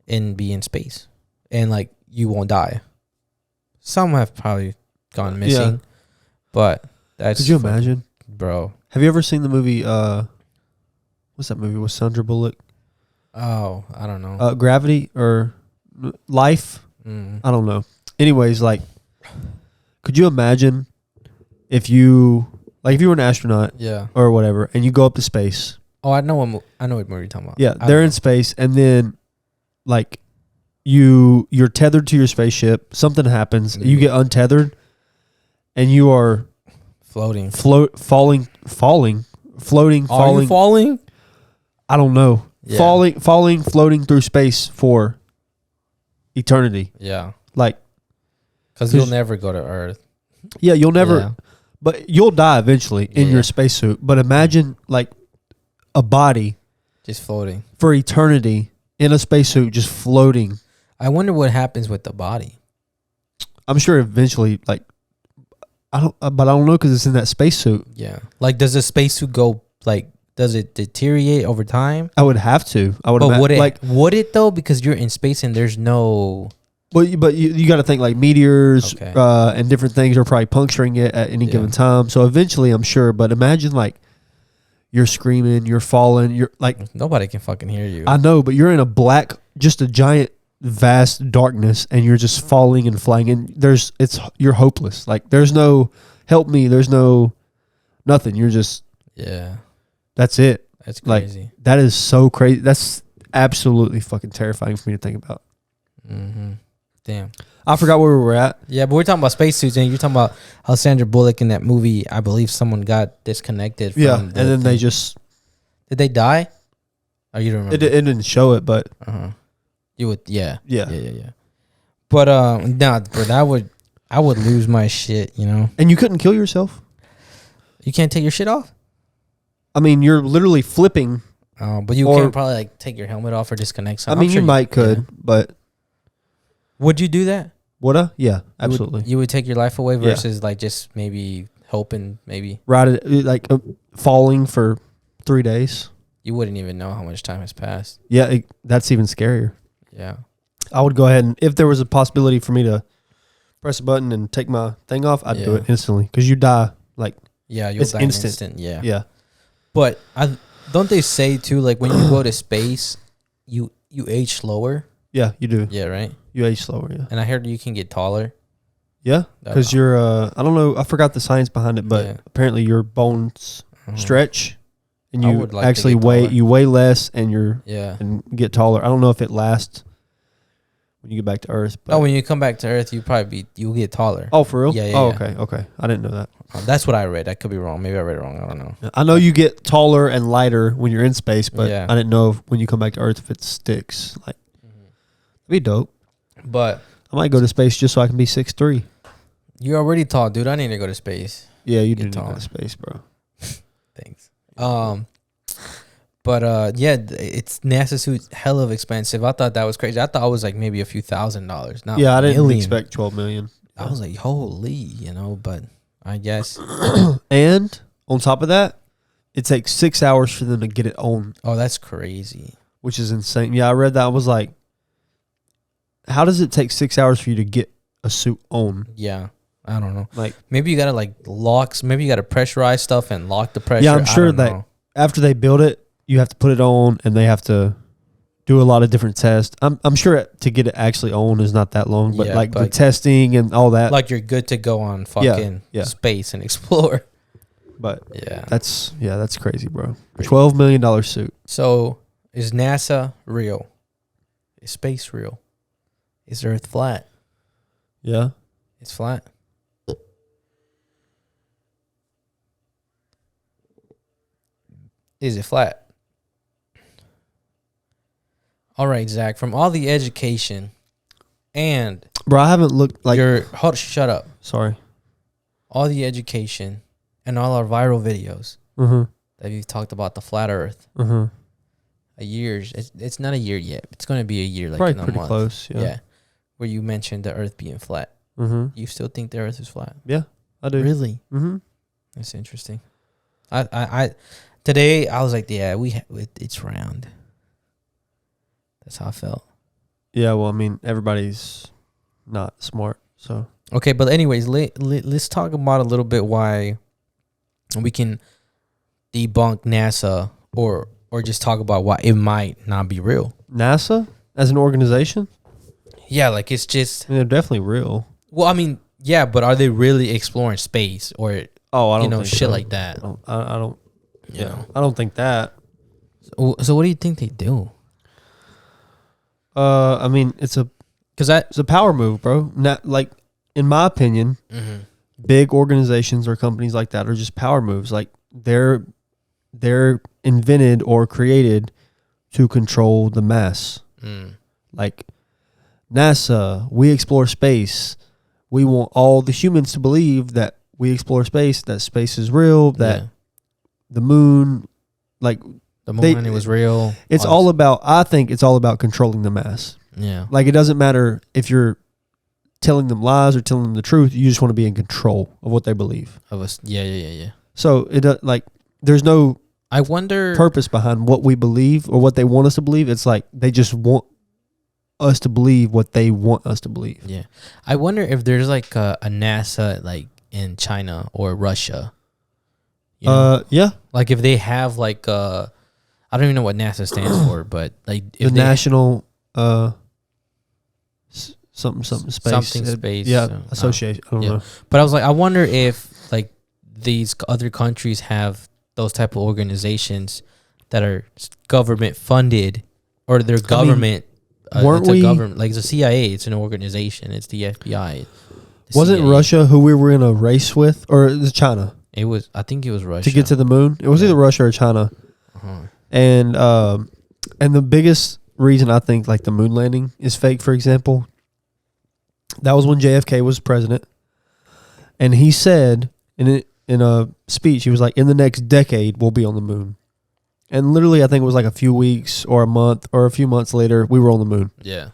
and be in space and like you won't die. Some have probably gone missing, but that's... Could you imagine? Bro. Have you ever seen the movie, what's that movie with Sandra Bullock? Oh, I don't know. Gravity or Life? I don't know. Anyways, like, could you imagine if you were an astronaut, or whatever, and you go up to space? Oh, I know what movie you're talking about. Yeah, they're in space, and then like you're tethered to your spaceship. Something happens, you get untethered, and you are floating, floating. Are you falling? I don't know. Yeah. Floating through space for eternity. Yeah, like, because you'll never go to Earth. Yeah, you'll never, but you'll die eventually in your spacesuit. But imagine like a body just floating for eternity in a spacesuit, just floating. I wonder what happens with the body. I'm sure eventually, like, I don't know because it's in that spacesuit. Yeah, like, does the spacesuit go like? Does it deteriorate over time? I would have to. But would it though? Because you're in space and there's no. Well, but you got to think like meteors and different things are probably puncturing it at any given time. So eventually, I'm sure. But imagine like you're screaming, you're falling, you're like nobody can fucking hear you. I know, but you're in just a giant, vast darkness, and you're just falling and flying, and you're hopeless. Like there's no help me. There's no nothing. You're just That's it. That's crazy. Like, that is so crazy. That's absolutely fucking terrifying for me to think about. Mm-hmm. Damn. I forgot where we were at. Yeah, but we're talking about spacesuits, and you're talking about how Sandra Bullock in that movie, I believe someone got disconnected from and then they just... Did they die? Or you don't remember? It didn't show it, but... You would... Yeah. Yeah. But, nah, bro, I would lose my shit, you know? And you couldn't kill yourself? You can't take your shit off? I mean, you're literally flipping. But you can probably like take your helmet off or disconnect something. I mean, you might could, but... Would you do that? Would I? Yeah, absolutely. You would take your life away versus like just maybe hoping maybe... Like falling for 3 days. You wouldn't even know how much time has passed. Yeah, that's even scarier. Yeah. I would go ahead and if there was a possibility for me to press a button and take my thing off, I'd do it instantly because you die like... Yeah, you'll die instant. Yeah. But don't they say too, like when you go to space, you age slower? Yeah, you do. Yeah, right? You age slower, yeah. And I heard you can get taller. Yeah, because you're, I don't know, I forgot the science behind it, but apparently your bones stretch and you actually weigh less and and get taller. I don't know if it lasts when you get back to Earth. But when you come back to Earth, you'll get taller. Oh, for real? Yeah. Okay. I didn't know that. That's what I read. I could be wrong. Maybe I read it wrong. I don't know. I know you get taller and lighter when you're in space, but I didn't know when you come back to Earth if it sticks. Like, it'd be dope. But I might go to space just so I can be 6'3". You're already tall, dude. I need to go to space. Yeah, you do need to go to space, bro. Thanks. But it's NASA suit's hell of expensive. I thought that was crazy. I thought it was like maybe a few $1,000s. Not I didn't expect 12 million. I was like, holy, but I guess. And on top of that, it takes 6 hours for them to get it on. Oh, that's crazy. Which is insane. Yeah, I read that. I was like, how does it take 6 hours for you to get a suit on? Yeah. I don't know. Like, maybe you got to like maybe you got to pressurize stuff and lock the pressure. Yeah, I'm sure that after they build it, you have to put it on and they have to do a lot of different tests. I'm sure to get it actually on is not that long, but the testing and all that. Like you're good to go on fucking space and explore. But that's crazy, bro. $12 million suit. So is NASA real? Is space real? Is Earth flat? Yeah. It's flat. Is it flat? All right, Zach, from all the education and... Bro, I haven't looked like... Shut up. Sorry. All the education and all our viral videos that we've talked about the flat Earth. A year... It's not a year yet. It's going to be a year like probably in a pretty month. Close, yeah. Where you mentioned the Earth being flat. you still think the Earth is flat? Yeah, I do. Really? Mm-hmm. That's interesting. I today I was like, yeah, it's round. That's how I felt. Yeah, well, I mean, everybody's not smart, so. Okay, but anyways, let's talk about a little bit why we can debunk NASA or just talk about why it might not be real. NASA as an organization? Yeah, like it's just. I mean, they're definitely real. Well, I mean, yeah, but are they really exploring space or I don't think shit so. like that? I don't. I don't think that. So what do you think they do? I mean, it's a power move, bro. Not like, in my opinion, big organizations or companies like that are just power moves. Like they're invented or created to control the mass. Like NASA, we explore space. We want all the humans to believe that we explore space, that space is real, that the moon, like the moon, it was real. It's all about. I think it's all about controlling the mass. Yeah, like it doesn't matter if you're telling them lies or telling them the truth. You just want to be in control of what they believe. Of us, yeah. So there's no. I wonder purpose behind what we believe or what they want us to believe. It's like they just want us to believe what they want us to believe. Yeah, I wonder if there's like a NASA like in China or Russia. Yeah. Like if they have like I don't even know what NASA stands for, but like if the National something space. Yeah, association. I don't know. But I was like, I wonder if like these other countries have those type of organizations that are government funded or they're government. Weren't we government like the CIA? It's an organization. It's the FBI. Wasn't CIA. Russia who we were in a race with, or is it China? It was. I think it was Russia to get to the moon. It was either Russia or China. And the biggest reason I think like the moon landing is fake, for example, that was when JFK was president, and he said in a speech, he was like, "In the next decade, we'll be on the moon." And literally, I think it was like a few weeks or a month or a few months later, we were on the moon. Yeah.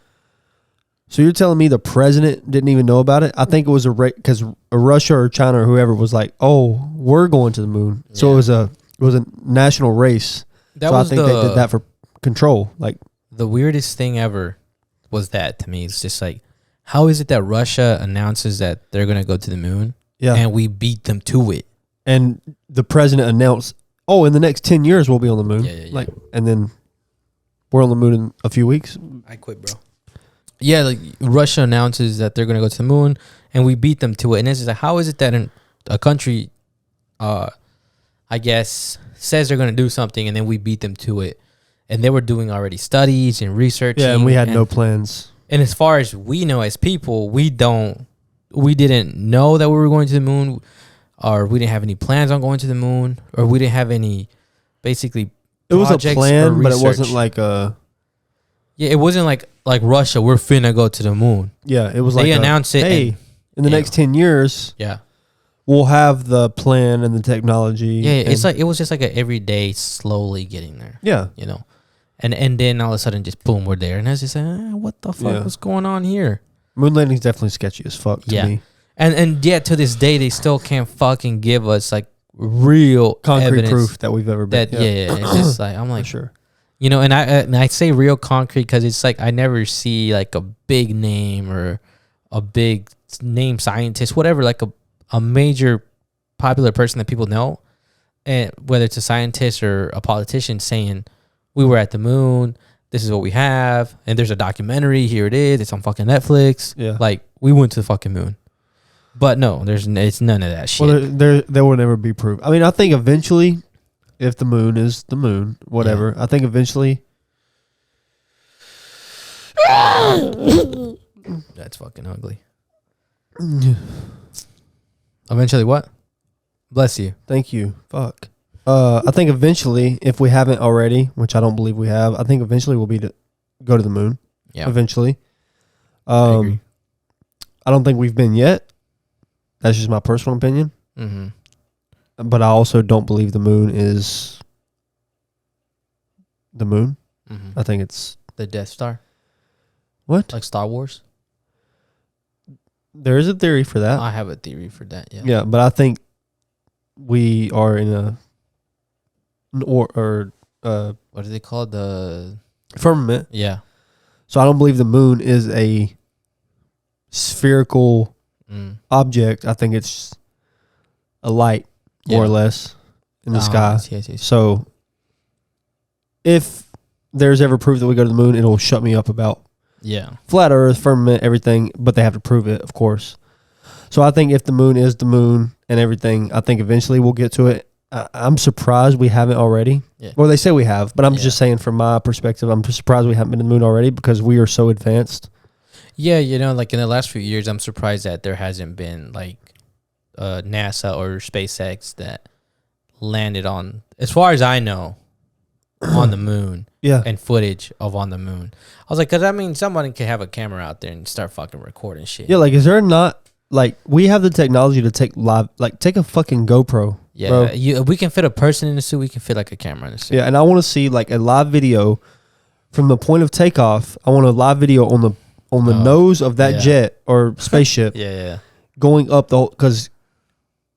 So you're telling me the president didn't even know about it? I think it was because Russia or China or whoever was like, "Oh, we're going to the moon." Yeah. So it was a national race. I think they did that for control. Like the weirdest thing ever was that to me. It's just like, how is it that Russia announces that they're gonna go to the moon? Yeah. And we beat them to it. And the president announced, "Oh, in the next 10 years we'll be on the moon." Yeah. Like, and then we're on the moon in a few weeks. I quit, bro. Yeah, like Russia announces that they're gonna go to the moon, and we beat them to it. And it's just like, how is it that a country, I guess, says they're gonna do something, and then we beat them to it, and they were doing already studies and research. Yeah, and we had no plans. And as far as we know, as people, we didn't know that we were going to the moon, or we didn't have any plans on going to the moon, or we didn't have any, basically. It was a plan, but it wasn't like a. Yeah, it wasn't like Russia. We're finna go to the moon. Yeah, it was they announced it. Hey, in the next 10 years, we'll have the plan and the technology. Yeah, it's like it was just like a everyday slowly getting there. Yeah, and then all of a sudden, just boom, we're there, and I was just like, what the fuck was going on here? Moon landing's definitely sketchy as fuck to me. And yet to this day, they still can't fucking give us like real concrete proof that we've ever been. It's just like I'm like, sure. And I say real concrete because it's like I never see like a big name or a big name scientist, whatever, like a major popular person that people know, and whether it's a scientist or a politician saying we were at the moon, this is what we have, and there's a documentary, here it is, it's on fucking Netflix. Yeah, like we went to the fucking moon. But no, it's none of that shit. Well, there will never be proof. I mean, I think eventually, if the moon is the moon, whatever, I think eventually. That's fucking ugly. Eventually what? Bless you. Thank you. Fuck. I think eventually, if we haven't already, which I don't believe we have, I think eventually we'll be to go to the moon. Yeah. Eventually. I agree. I don't think we've been yet. That's just my personal opinion. Mm-hmm. But I also don't believe the moon is the moon. Mm-hmm. I think it's the Death Star. What? Like Star Wars? There is a theory for that. I have a theory for that. Yeah. Yeah, but I think we are in a what do they call it? The firmament. Yeah. So I don't believe the moon is a spherical object. I think it's a light, more or less, in the sky. Yes. So if there's ever proof that we go to the moon, it'll shut me up about flat Earth, firmament, everything. But they have to prove it, of course. So I think if the moon is the moon and everything, I think eventually we'll get to it. I'm surprised we haven't already. Yeah. Well, they say we have, but I'm just saying from my perspective, I'm just surprised we haven't been to the moon already because we are so advanced. Yeah, like in the last few years, I'm surprised that there hasn't been like NASA or SpaceX that landed on, as far as I know, on the moon. Yeah. And footage of on the moon. I was like, because I mean, somebody can have a camera out there and start fucking recording shit. Yeah, like, is there not, like, we have the technology to take live, like, take a fucking GoPro. Yeah, we can fit a person in the suit. We can fit like a camera in the suit. Yeah, and I want to see like a live video from the point of takeoff. I want a live video on the nose of that jet or spaceship. Going up because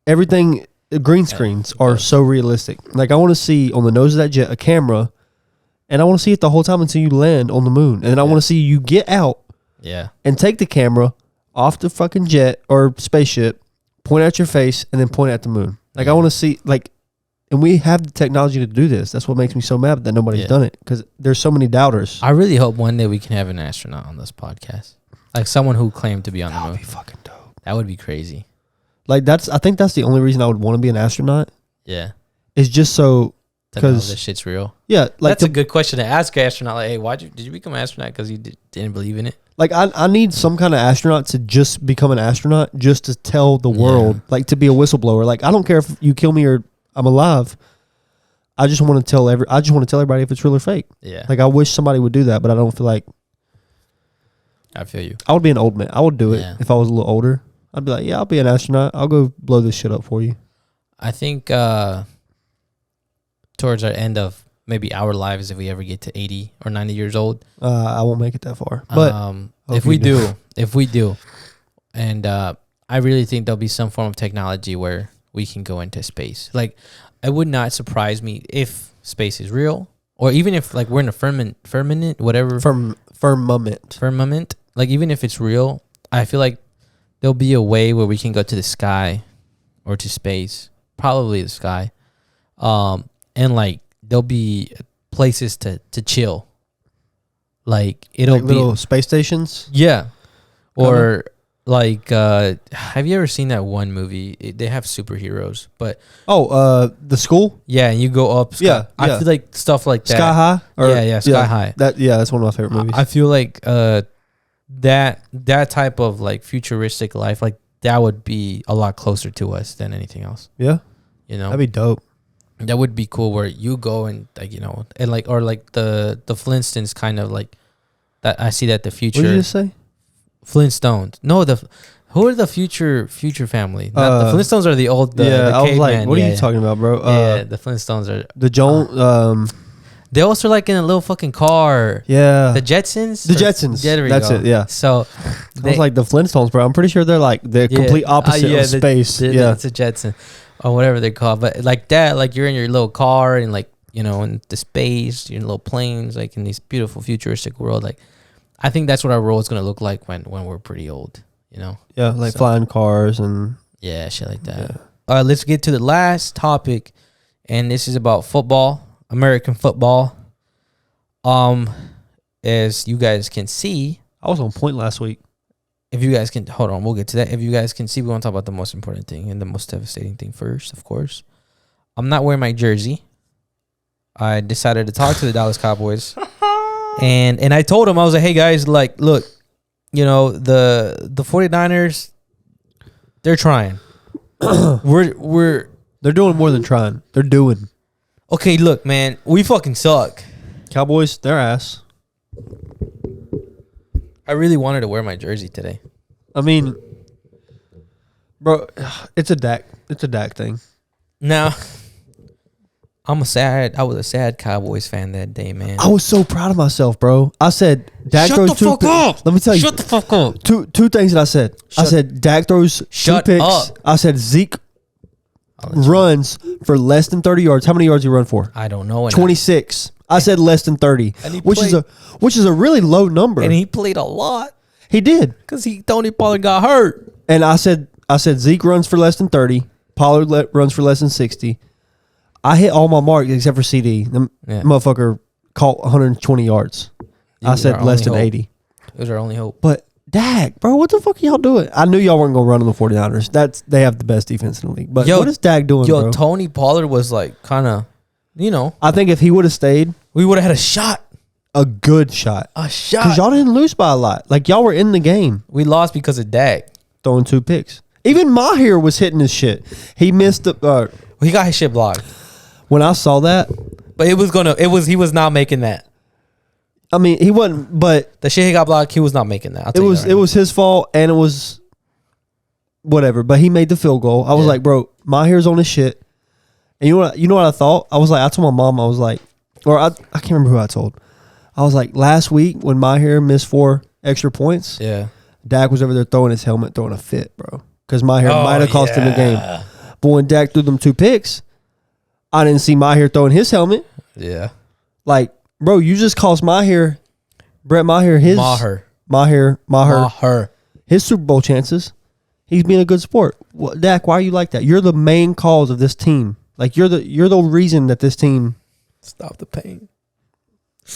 everything green screens are so realistic. Like I want to see on the nose of that jet a camera, and I want to see it the whole time until you land on the moon, and then I want to see you get out. Yeah. And take the camera off the fucking jet or spaceship, point at your face, and then point at the moon. Like, I want to see, like, and we have the technology to do this. That's what makes me so mad that nobody's done it, because there's so many doubters. I really hope one day we can have an astronaut on this podcast. Like, someone who claimed to be on the moon. That would be fucking dope. That would be crazy. Like, I think that's the only reason I would want to be an astronaut. Yeah. It's just so, because this shit's real. Yeah. Like that's a good question to ask an astronaut. Like, hey, did you become an astronaut because you didn't believe in it? Like, I need some kind of astronaut to just become an astronaut just to tell the world, like, to be a whistleblower. Like, I don't care if you kill me or I'm alive. I just want to tell everybody if it's real or fake. Yeah. Like, I wish somebody would do that, but I don't feel like. I feel you. I would be an old man. I would do it if I was a little older. I'd be like, yeah, I'll be an astronaut. I'll go blow this shit up for you. I think towards our end of maybe our lives, if we ever get to 80 or 90 years old, I won't make it that far. But if we do, and I really think there'll be some form of technology where we can go into space. Like, it would not surprise me if space is real, or even if like we're in a firmament, whatever. Firmament. Like, even if it's real, I feel like there'll be a way where we can go to the sky or to space, probably the sky, and like there'll be places to chill. Like, it'll be little space stations. Yeah. Or like, have you ever seen that one movie? They have superheroes, but The School. Yeah, and you go up. Yeah. I feel like stuff like that. Sky High. Sky High. That's one of my favorite movies. I feel like that type of like futuristic life, like that would be a lot closer to us than anything else. Yeah, that'd be dope. That would be cool, where you go and like and like, or like the Flintstones kind of like that. I see that the future. What did you just say? Flintstones. No, who are the future family? Not the Flintstones are the old. I was like, what are you talking about, bro? The Flintstones are the they also like in a little fucking car. Yeah, the Jetsons. That's it. Yeah. So I was like the Flintstones, bro. I'm pretty sure they're like the complete opposite of space. It's a Jetson or whatever they're called. But like that, like you're in your little car and like in the space, you're in little planes, like in this beautiful futuristic world. Like, I think that's what our world is gonna look like when we're pretty old. Yeah, like flying cars and shit like that. Yeah. All right, let's get to the last topic, and this is about football, American football. As you guys can see, I was on point last week. If you guys can hold on, we'll get to that. If you guys can see, we want to talk about the most important thing and the most devastating thing first, of course. I'm not wearing my jersey. I decided to talk to the Dallas Cowboys, and I told them, I was like, hey guys, like, look, the 49ers, they're trying. They're doing more than trying. They're doing. Okay, look, man, we fucking suck. Cowboys, their ass. I really wanted to wear my jersey today. I mean, bro, it's a Dak thing. Now, I was a sad Cowboys fan that day, man. I was so proud of myself, bro. I said Dak Shut throws the two fuck picks. up. Let me tell you. Shut the fuck up. Two things that I said. I said Dak throws Shut 2 picks. up. I said Zeke runs for less than 30 yards. How many yards did he run for? I don't know. 26. I said less than 30, which is a really low number. And he played a lot. He did. Because Tony Pollard got hurt. And I said Zeke runs for less than 30. Pollard runs for less than 60. I hit all my marks except for CD. The motherfucker caught 120 yards. I said less than 80. It was our only hope. But Dak, bro, what the fuck are y'all doing? I knew y'all weren't going to run on the 49ers. They have the best defense in the league. But what is Dak doing, bro? Tony Pollard was like kind of, I think if he would have stayed, we would have had a shot. A good shot. A shot. Because y'all didn't lose by a lot. Like, y'all were in the game. We lost because of Dak. Throwing 2 picks. Even Maher was hitting his shit. He missed the... he got his shit blocked. When I saw that... But he was not making that. I mean, he wasn't, but... The shit he got blocked, he was not making that. It was his fault, and it was... Whatever. But he made the field goal. I was like, bro, Maher's on his shit. And you know what I thought? I was like, I told my mom, I was like... Or I can't remember who I told. I was like, last week when Maher missed 4 extra points... Yeah. Dak was over there throwing his helmet, throwing a fit, bro. Because Maher might have cost him the game. But when Dak threw them 2 picks, I didn't see Maher throwing his helmet. Yeah. Like, bro, you just cost Brett Maher, his Super Bowl chances. He's being a good sport. Well, Dak, why are you like that? You're the main cause of this team. Like, you're the reason that this team... Stop the pain.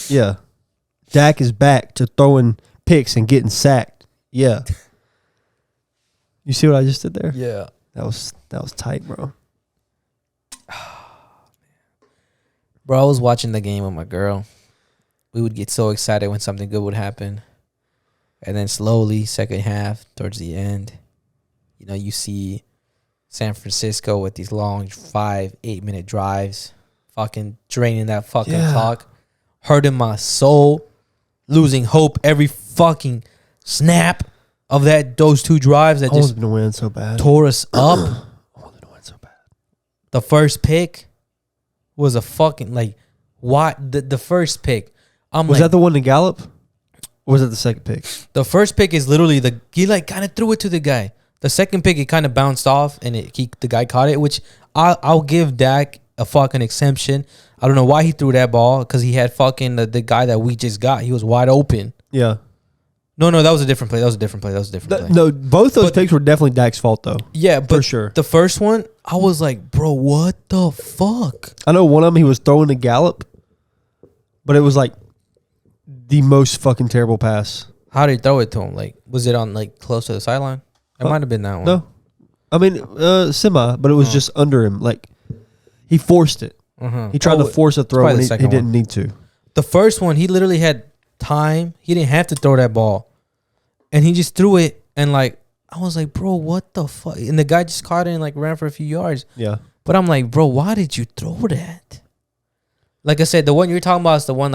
Yeah. Dak is back to throwing picks and getting sacked. Yeah. You see what I just did there? Yeah. That was tight, bro. Bro, I was watching the game with my girl. We would get so excited when something good would happen. And then slowly, second half, towards the end, you see San Francisco with these long 5-8 minute drives, fucking draining that fucking clock, hurting my soul, losing hope every fucking snap of those 2 drives that just been winning so bad. Tore us up. I wanted to win so bad. The first pick was a fucking the first pick. Was that the one to Gallup? Or was that the second pick? The first pick is literally he kind of threw it to the guy. The second pick, it kind of bounced off and the guy caught it, which I'll give Dak a fucking exemption. I don't know why he threw that ball, because he had fucking the guy that we just got. He was wide open. Yeah. No, that was a different play. That was a different play. No, both those picks were definitely Dak's fault, though. Yeah, but for sure. The first one, I was like, bro, what the fuck? I know one of them, he was throwing the Gallup, but it was like the most fucking terrible pass. How did he throw it to him? Like, was it on close to the sideline? It might have been that one. No. I mean, semi, but it was just under him. Like, he forced it. He tried to force a throw and he didn't need to. The first one, he literally had time. He didn't have to throw that ball. And he just threw it, and I was like, bro, what the fuck? And the guy just caught it and ran for a few yards. Yeah. But I'm like, bro, why did you throw that? Like I said, the one you're talking about is the one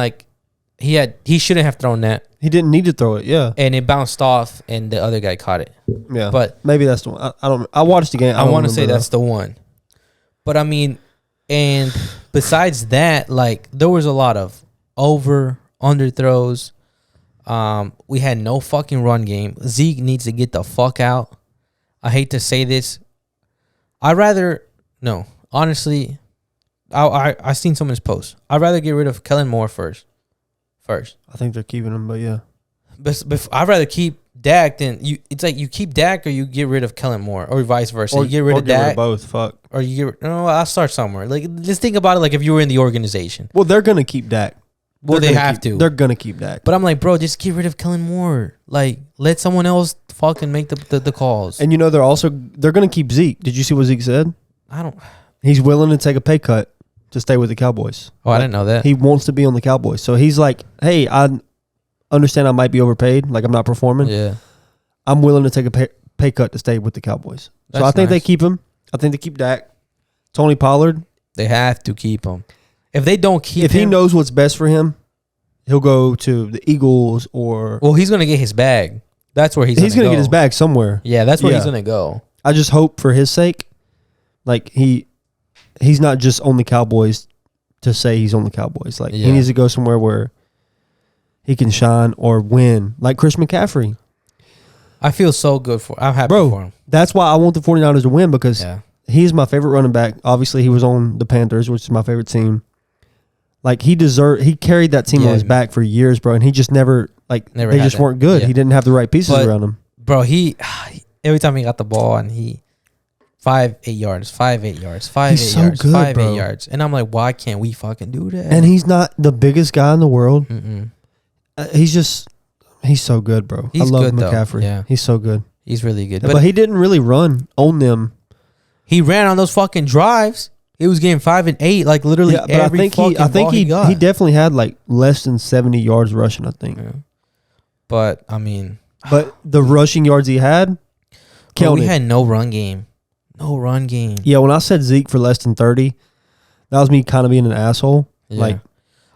he shouldn't have thrown that. He didn't need to throw it, yeah. And it bounced off, and the other guy caught it. Yeah. But maybe that's the one. I don't. I watched the game. I want to say that's the one. But I mean, and besides that, there was a lot of under throws. We had no fucking run game. Zeke needs to get the fuck out. I hate to say this. Honestly, I seen someone's post. I'd rather get rid of Kellen Moore first. I think they're keeping him, but yeah. But I'd rather keep Dak than you. It's like you keep Dak or you get rid of Kellen Moore, or vice versa. You get rid of Dak, both. Fuck. Or you get. No, I'll start somewhere. Just think about it. If you were in the organization. Well, they're gonna keep Dak. Well, they have to. They're gonna keep Dak. But I'm like, bro, just get rid of Kellen Moore. Let someone else fucking make the calls. And they're gonna keep Zeke. Did you see what Zeke said? He's willing to take a pay cut to stay with the Cowboys. Oh, I didn't know that. He wants to be on the Cowboys. So he's like, hey, I understand I might be overpaid. I'm not performing. Yeah. I'm willing to take a pay cut to stay with the Cowboys. So I think they keep him. I think they keep Dak. Tony Pollard. They have to keep him. If they don't keep him. If he knows what's best for him, he'll go to the Eagles or... Well, he's going to get his bag. That's where he's going to get his bag somewhere. Yeah, that's where he's going to go. I just hope for his sake, he's not just on the Cowboys to say he's on the Cowboys. Like he needs to go somewhere where he can shine or win, like Chris McCaffrey. I feel so good I'm happy for him. That's why I want the 49ers to win, because he's my favorite running back. Obviously, he was on the Panthers, which is my favorite team. Like he carried that team on his back for years, bro, and he just never they just weren't good. He didn't have the right pieces around him. Bro, every time he got the ball and 5 8 yards, 5 8 yards, 5 8 yards, good, 5 8 yards. And I'm like, why can't we fucking do that? And he's not the biggest guy in the world. He's so good, bro. I love McCaffrey. Yeah. He's so good. He's really good. But he didn't really run on them. He ran on those fucking drives. He was getting 5 and 8, like literally every fucking ball he got. He definitely had like less than 70 yards rushing, I think. Yeah. But I mean, the rushing yards he had, we had no run game. No run game. Yeah, when I said Zeke for less than 30, that was me kind of being an asshole. Yeah. Like,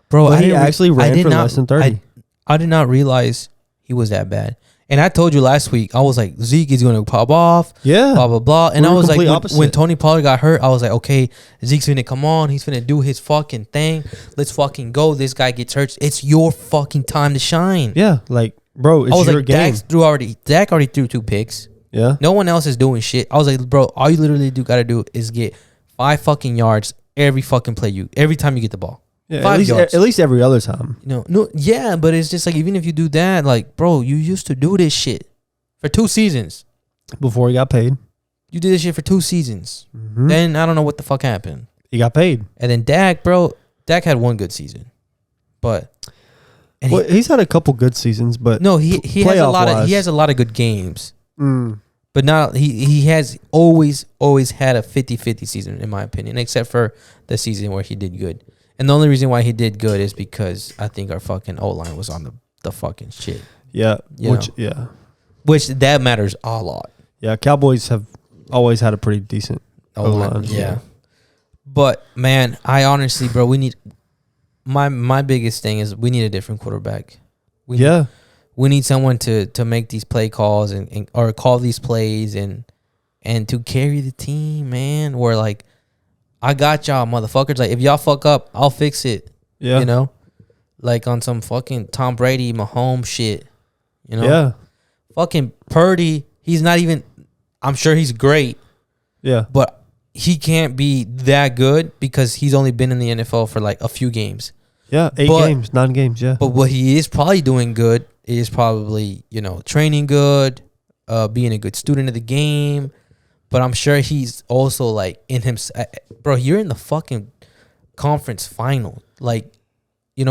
bro, he actually ran for less than 30. I did not realize he was that bad. And I told you last week, I was like, Zeke is going to pop off. Yeah. Blah, blah, blah. And I was like, when Tony Pollard got hurt, I was like, okay, Zeke's going to come on. He's going to do his fucking thing. Let's fucking go. This guy gets hurt. It's your fucking time to shine. Yeah. Like, bro, it's your game. Dak already threw 2 picks. Yeah. No one else is doing shit. I was like, bro, all you literally got to do is get 5 fucking yards every fucking play every time you get the ball. Yeah, at least every other time. Yeah, but it's just like, even if you do that, like, bro, you used to do this shit for 2 seasons before he got paid. You did this shit for 2 seasons. Mm-hmm. Then I don't know what the fuck happened. He got paid, and then Dak had 1 good season, but he's had a couple good seasons, but no, he has a lot of good games. But now he has always had a 50-50 season, in my opinion, except for the season where he did good. And the only reason why he did good is because I think our fucking O-line was on the fucking shit. Yeah. Which that matters a lot. Yeah, Cowboys have always had a pretty decent O-line. Yeah. But, man, I honestly, bro, we need... My biggest thing is we need a different quarterback. We need someone to make these play calls or call these plays and to carry the team, man. Or, like... I got y'all, motherfuckers. Like, if y'all fuck up, I'll fix it. Yeah. You know? Like, on some fucking Tom Brady, Mahomes shit. You know? Yeah. Fucking Purdy, he's not even... I'm sure he's great. Yeah. But he can't be that good because he's only been in the NFL for, like, a few games. Yeah, 9 games, yeah. But what he is probably doing good is probably, training good, being a good student of the game. But I'm sure he's also, like, in him. Bro, you're in the fucking conference final. Like,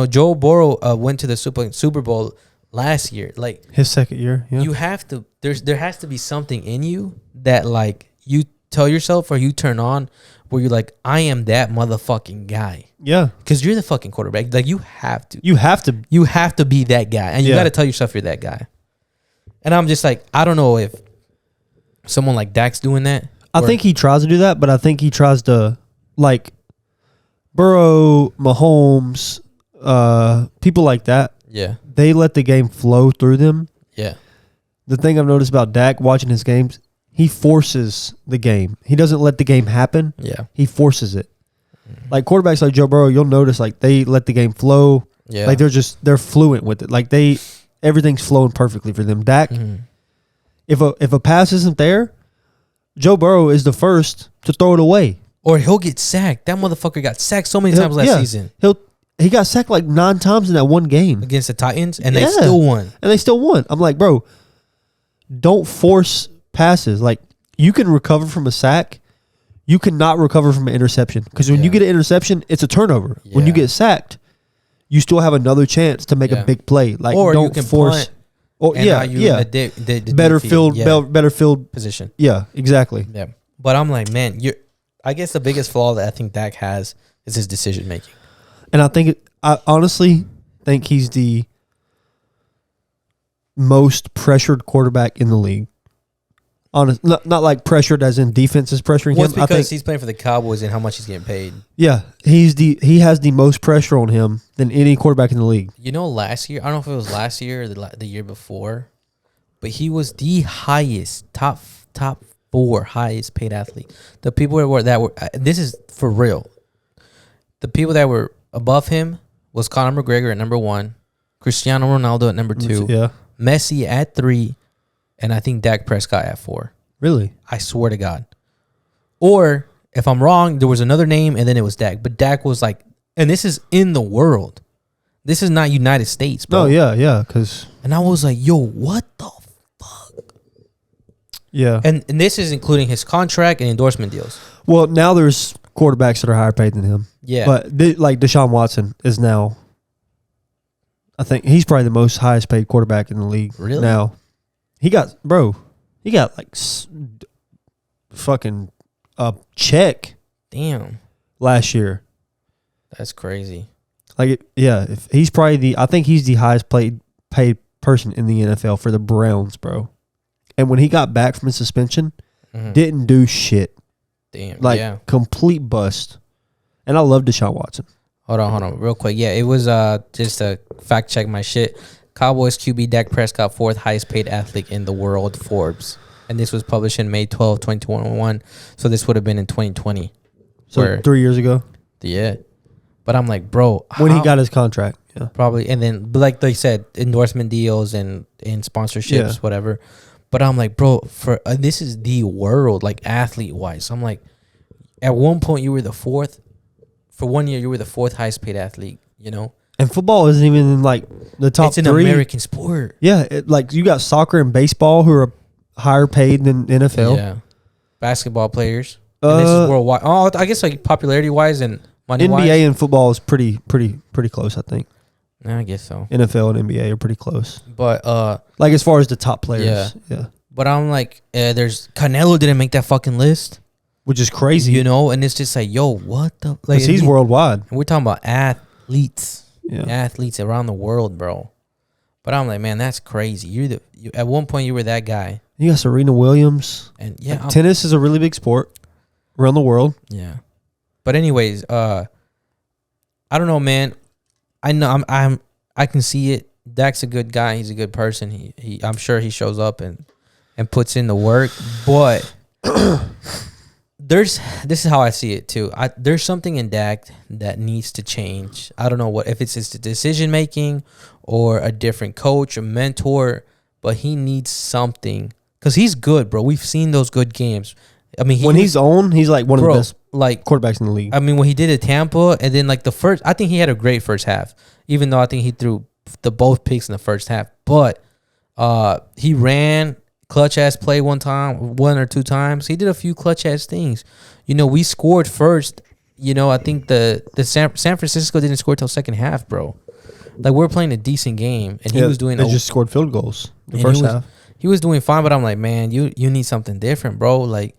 Joe Burrow went to the Super Bowl last year. Like, his second year, yeah. You have to, there has to be something in you that, like, you tell yourself or you turn on where you're like, I am that motherfucking guy. Yeah. Because you're the fucking quarterback. Like, you have to. You have to. You have to be that guy. And you got to tell yourself you're that guy. And I'm just like, I don't know if someone like Dak's doing that. I think he tries to do that, but I think he tries to, like, Burrow, Mahomes, people like that. Yeah. They let the game flow through them. Yeah. The thing I've noticed about Dak watching his games, he forces the game. He doesn't let the game happen. Yeah. He forces it. Mm-hmm. Like quarterbacks like Joe Burrow, you'll notice like they let the game flow. Yeah. Like they're fluent with it. Like everything's flowing perfectly for them. Dak, if a pass isn't there, Joe Burrow is the first to throw it away. Or he'll get sacked. That motherfucker got sacked so many times last season. He got sacked like 9 times in that one game. Against the Titans, and they still won. I'm like, bro, don't force passes. Like, you can recover from a sack. You cannot recover from an interception. Because when you get an interception, it's a turnover. Yeah. When you get sacked, you still have another chance to make a big play. Like, or don't you can force. Or better field position. Yeah, exactly. Yeah, but I'm like, man, I guess the biggest flaw that I think Dak has is his decision making. And I honestly think he's the most pressured quarterback in the league. Not like pressured as in defense is pressuring him. It's because he's playing for the Cowboys and how much he's getting paid. Yeah, he has the most pressure on him than any quarterback in the league. Last year, I don't know if it was last year or the year before, but he was the highest top 4 highest paid athlete. The people that were this is for real. the people that were above him was Conor McGregor at number 1, Cristiano Ronaldo at number 2, yeah, Messi at 3, and I think Dak Prescott at 4. Really? I swear to God. Or if I'm wrong, there was another name and then it was Dak. But Dak was like, and this is in the world. This is not United States, bro. Oh, yeah, because... And I was like, yo, what the fuck? Yeah. And this is including his contract and endorsement deals. Well, now there's quarterbacks that are higher paid than him. Yeah. But, like, Deshaun Watson is now... I think he's probably the most highest paid quarterback in the league. Really? Now. He got like fucking a check. Damn. Last year. That's crazy. Like, if he's probably I think he's the highest paid person in the NFL for the Browns, bro. And when he got back from his suspension, didn't do shit. Damn. Like, complete bust. And I love Deshaun Watson. Hold on, real quick. Yeah, it was just to fact check my shit. Cowboys QB Dak Prescott, 4th highest paid athlete in the world, Forbes. And this was published in May 12, 2021. So this would have been in 2020. So 3 years ago? Yeah. But I'm like, bro. When he got his contract. Yeah. Probably. And then, but like they said, endorsement deals and sponsorships, whatever. But I'm like, bro, for this is the world, like athlete-wise. I'm like, at one point you were the 4th. For 1 year, you were the 4th highest paid athlete, you know? And football isn't even in, like, the top 3. It's an American sport. Yeah, like, you got soccer and baseball who are higher paid than NFL. Yeah. Basketball players. And this is worldwide. Oh, I guess, like, popularity-wise and money-wise. NBA and football is pretty close, I think. I guess so. NFL and NBA are pretty close. But, like, as far as the top players. Yeah. But I'm like, there's... Canelo didn't make that fucking list. Which is crazy. You know? And it's just like, yo, what the... Like, he's worldwide. And we're talking about athletes. Yeah. Athletes around the world, bro. But I'm like, man, that's crazy. At one point, you were that guy. You got Serena Williams. And yeah. Like, tennis is a really big sport around the world. Yeah. But anyways, I don't know, man. I know I can see it. Dak's a good guy. He's a good person. I'm sure he shows up and puts in the work. But this is how I see it too. There's something in Dak that needs to change. I don't know what, if it's his decision making or a different coach, a mentor, but he needs something because he's good, bro. We've seen those good games. I mean, he's on, he's like one of the best quarterbacks in the league. I mean, when he did at Tampa, and then like I think he had a great first half, even though I think he threw both picks in the first half. But he ran clutch ass play one or two times. He did a few clutch ass things. You know, we scored first. You know, I think the San Francisco didn't score till second half, bro. Like, we're playing a decent game, and he was doing. They just scored field goals the first half. He was doing fine, but I'm like, man, you need something different, bro. Like,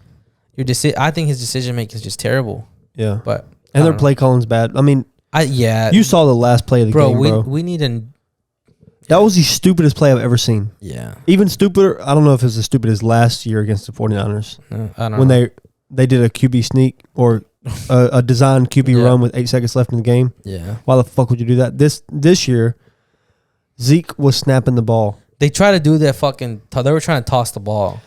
I think his decision making is just terrible. Yeah, but their play calling's bad. I mean, you saw the last play of the game, bro. We need That was the stupidest play I've ever seen. Yeah. Even stupider, I don't know if it's as stupid as last year against the 49ers. I don't know. When they did a QB sneak or a designed QB run with 8 seconds left in the game. Yeah. Why the fuck would you do that? This year, Zeke was snapping the ball. They try to do that fucking... They were trying to toss the ball.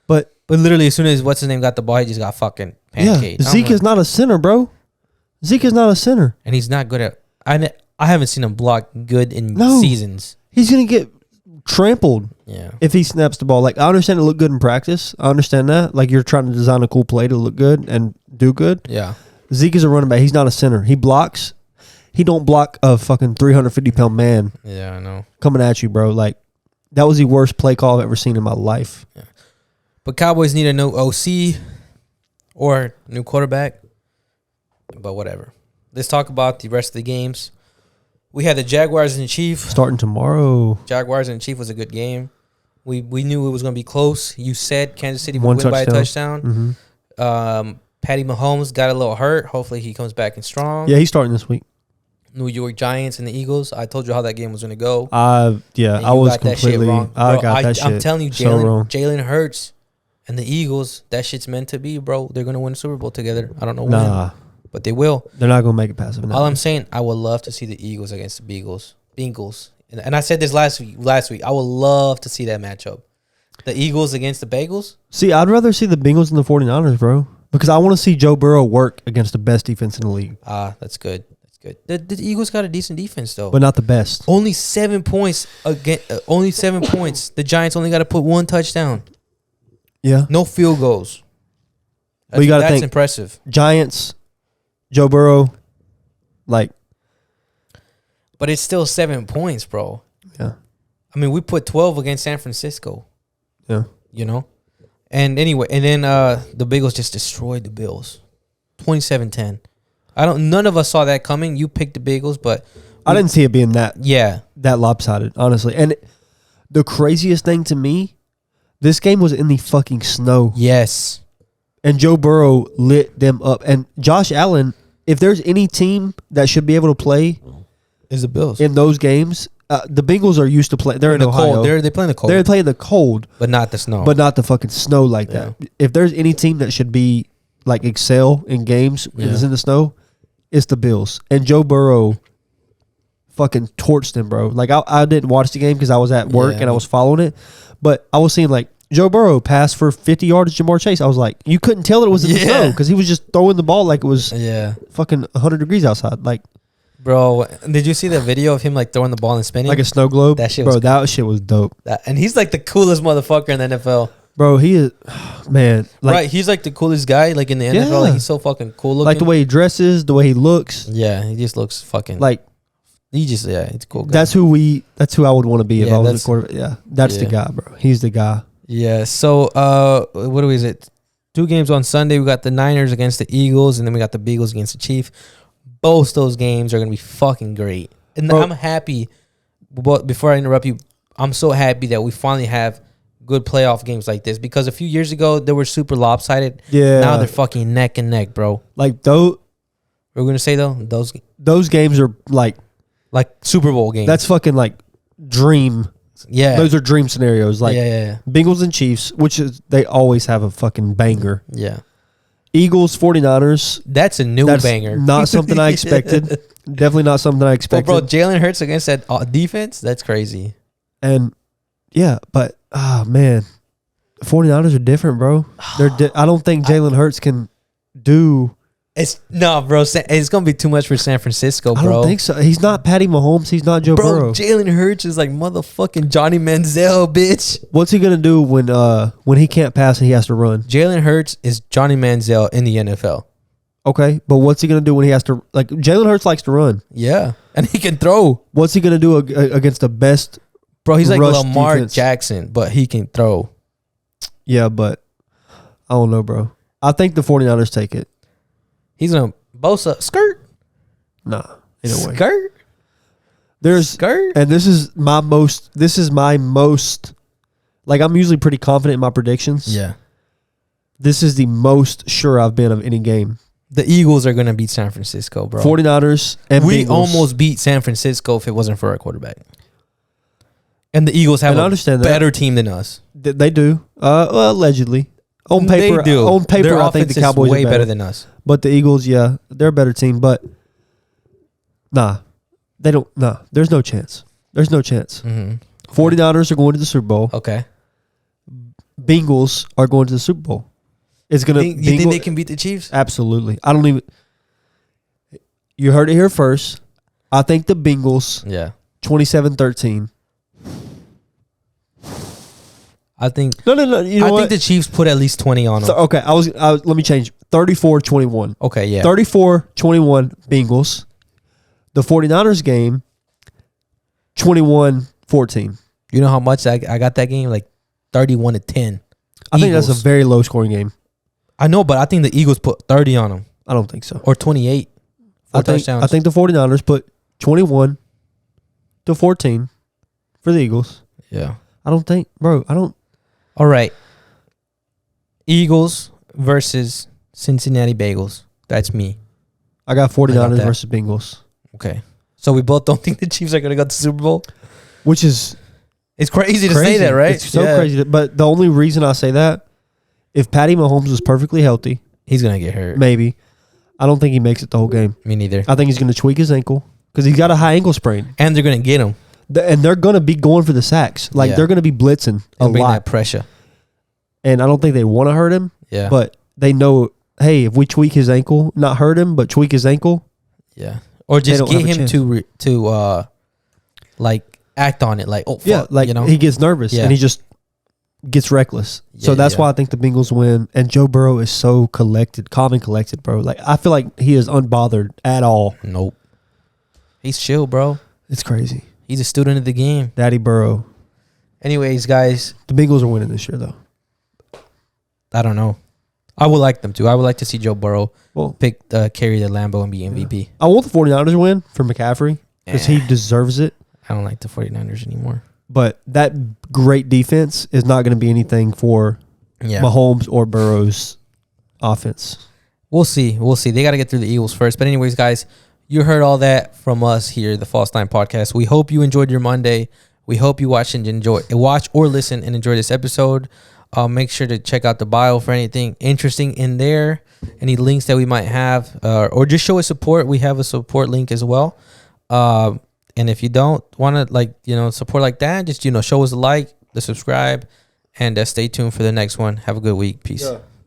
But literally, as soon as what's-his-name got the ball, he just got fucking pancaked. Yeah, Zeke is not a center, bro. Zeke is not a center. And he's not good at... I haven't seen him block good in seasons. He's going to get trampled if he snaps the ball. Like, I understand it look good in practice. I understand that. Like, you're trying to design a cool play to look good and do good. Yeah. Zeke is a running back. He's not a center. He blocks. He don't block a fucking 350-pound man. Yeah, I know. Coming at you, bro. Like, that was the worst play call I've ever seen in my life. Yeah. But Cowboys need a new OC or new quarterback. But whatever. Let's talk about the rest of the games. We had the Jaguars and the Chiefs. Starting tomorrow. Jaguars and the Chiefs was a good game. We knew it was going to be close. You said Kansas City would win by a touchdown. Mm-hmm. Patty Mahomes got a little hurt. Hopefully he comes back and strong. Yeah, he's starting this week. New York Giants and the Eagles. I told you how that game was going to go. I was completely wrong. I got that shit. I'm telling you, wrong. Jalen Hurts and the Eagles, that shit's meant to be, bro. They're going to win the Super Bowl together. I don't know when. But they will. They're not going to make it past it. All I'm saying, I would love to see the Eagles against the Bengals. And I said this last week. I would love to see that matchup. The Eagles against the Bagels. See, I'd rather see the Bengals than the 49ers, bro. because I want to see Joe Burrow work against the best defense in the league. That's good. The Eagles got a decent defense though, but not the best. Only 7 points again. Only 7 points. The Giants only got to put 1 touchdown. Yeah, no field goals. That's impressive. Giants, Joe Burrow, like, but it's still 7 points, bro. Yeah, I mean, we put 12 against San Francisco. Yeah, and anyway, and then the Bengals just destroyed the Bills, 27-10. None of us saw that coming. You picked the Bengals, but I didn't see it being that lopsided, honestly. And the craziest thing to me, this game was in the fucking snow. Yes. And Joe Burrow lit them up. And Josh Allen, if there's any team that should be able to play, is the Bills in those games. The Bengals are used to play. They're in Ohio. Cold. They play in the cold. They're playing the cold, but not the snow. But not the fucking snow like that. If there's any team that should be like excel in games when it's in the snow, it's the Bills. And Joe Burrow fucking torched them, bro. Like, I didn't watch the game because I was at work and I was following it. But I was seeing, like, Joe Burrow passed for 50 yards to Jamar Chase. I was like, you couldn't tell that it was in the snow because he was just throwing the ball like it was fucking 100 degrees outside. Like, bro, did you see the video of him, like, throwing the ball and spinning? Like a snow globe? That shit was that shit was dope. And he's, like, the coolest motherfucker in the NFL. Bro, he is, man. Like, right, he's like the coolest guy, like in the NFL. Like, he's so fucking cool looking. Like the way he dresses, the way he looks. Yeah, he just looks fucking like. He's a cool guy. That's who I would want to be if I was a quarterback. Yeah, that's the guy, bro. He's the guy. Yeah. So, what is it? 2 games on Sunday. We got the Niners against the Eagles, and then we got the Bengals against the Chiefs. Both those games are gonna be fucking great, and I'm happy. But before I interrupt you, I'm so happy that we finally have good playoff games like this, because a few years ago they were super lopsided. Yeah. Now they're fucking neck and neck, bro. Like those. We're gonna say though those games are like Super Bowl games. That's fucking like dream. Yeah. Those are dream scenarios. Like Bengals and Chiefs, which is they always have a fucking banger. Yeah. Eagles, 49ers. That's a new banger. Not something I expected. Definitely not something I expected. But bro, Jalen Hurts against that defense, that's crazy. And yeah, but man, 49ers are different, bro. I don't think Jalen Hurts can do. Bro. It's gonna be too much for San Francisco, bro. I don't think so. He's not Patty Mahomes. He's not Joe Burrow. Jalen Hurts is like motherfucking Johnny Manziel, bitch. What's he gonna do when he can't pass and he has to run? Jalen Hurts is Johnny Manziel in the NFL. Okay, but what's he gonna do when he has to? Like, Jalen Hurts likes to run. Yeah, and he can throw. What's he gonna do against the best? Bro, he's like Lamar Jackson, but he can throw. Yeah, but I don't know, bro. I think the 49ers take it. He's gonna Bosa skirt. Nah, in a way. Skirt. There's skirt, and this is my most. Like, I'm usually pretty confident in my predictions. Yeah. This is the most sure I've been of any game. The Eagles are gonna beat San Francisco, bro. 49ers and we Bengals. almost beat San Francisco if it wasn't for our quarterback. And the Eagles have a better team than us. They do. Well, allegedly. On paper, they do. On paper, I think the Cowboys are way are better than us. But the Eagles, yeah, they're a better team. But they don't. Nah, there's no chance. There's no chance. Mm-hmm. 49ers are going to the Super Bowl. Okay. Bengals are going to the Super Bowl. It's gonna. You think they can beat the Chiefs? Absolutely. I don't even. You heard it here first. I think the Bengals. Yeah. 27-13. I think no. You know I think the Chiefs put at least 20 on them. So, okay, let me change. 34-21. Okay, yeah. 34-21 Bengals. The 49ers game 21-14. You know how much I got that game? Like 31-10. I think that's a very low scoring game. I know, but I think the Eagles put 30 on them. I don't think so. Or 28. Touchdowns. I think the 49ers put 21-14 for the Eagles. Yeah. I don't think, bro, All right. Eagles versus Cincinnati Bengals. That's me. I got 49ers versus Bengals. Okay. So we both don't think the Chiefs are going to go to the Super Bowl? Which is... It's crazy to say that, right? It's so crazy. But the only reason I say that, if Patty Mahomes was perfectly healthy... He's going to get hurt. Maybe. I don't think he makes it the whole game. Me neither. I think he's going to tweak his ankle because he's got a high ankle sprain. And they're going to get him. And they're going to be going for the sacks. Like, they're going to be blitzing a lot. That pressure. And I don't think they want to hurt him. Yeah. But they know hey, if we tweak his ankle, not hurt him, but tweak his ankle. Yeah. Or just get him to like act on it. Like, oh, fuck, yeah, like, he gets nervous and he just gets reckless. So that's why I think the Bengals win. And Joe Burrow is so collected, calm and collected, bro. Like, I feel like he is unbothered at all. Nope. He's chill, bro. It's crazy. He's a student of the game. Daddy Burrow. Anyways, guys. The Bengals are winning this year, though. I don't know. I would like them to. I would like to see Joe Burrow carry the Lambo and be MVP. Yeah. I want the 49ers to win for McCaffrey because he deserves it. I don't like the 49ers anymore. But that great defense is not going to be anything for Mahomes or Burrow's offense. We'll see. We'll see. They got to get through the Eagles first. But anyways, guys, you heard all that from us here, the False Nine Podcast. We hope you enjoyed your Monday. We hope you watch or listen and enjoy this episode. Make sure to check out the bio for anything interesting in there, any links that we might have, or just show us support. We have a support link as well. And if you don't want to support like that, just show us a like, the subscribe, and stay tuned for the next one. Have a good week. Peace. Yeah.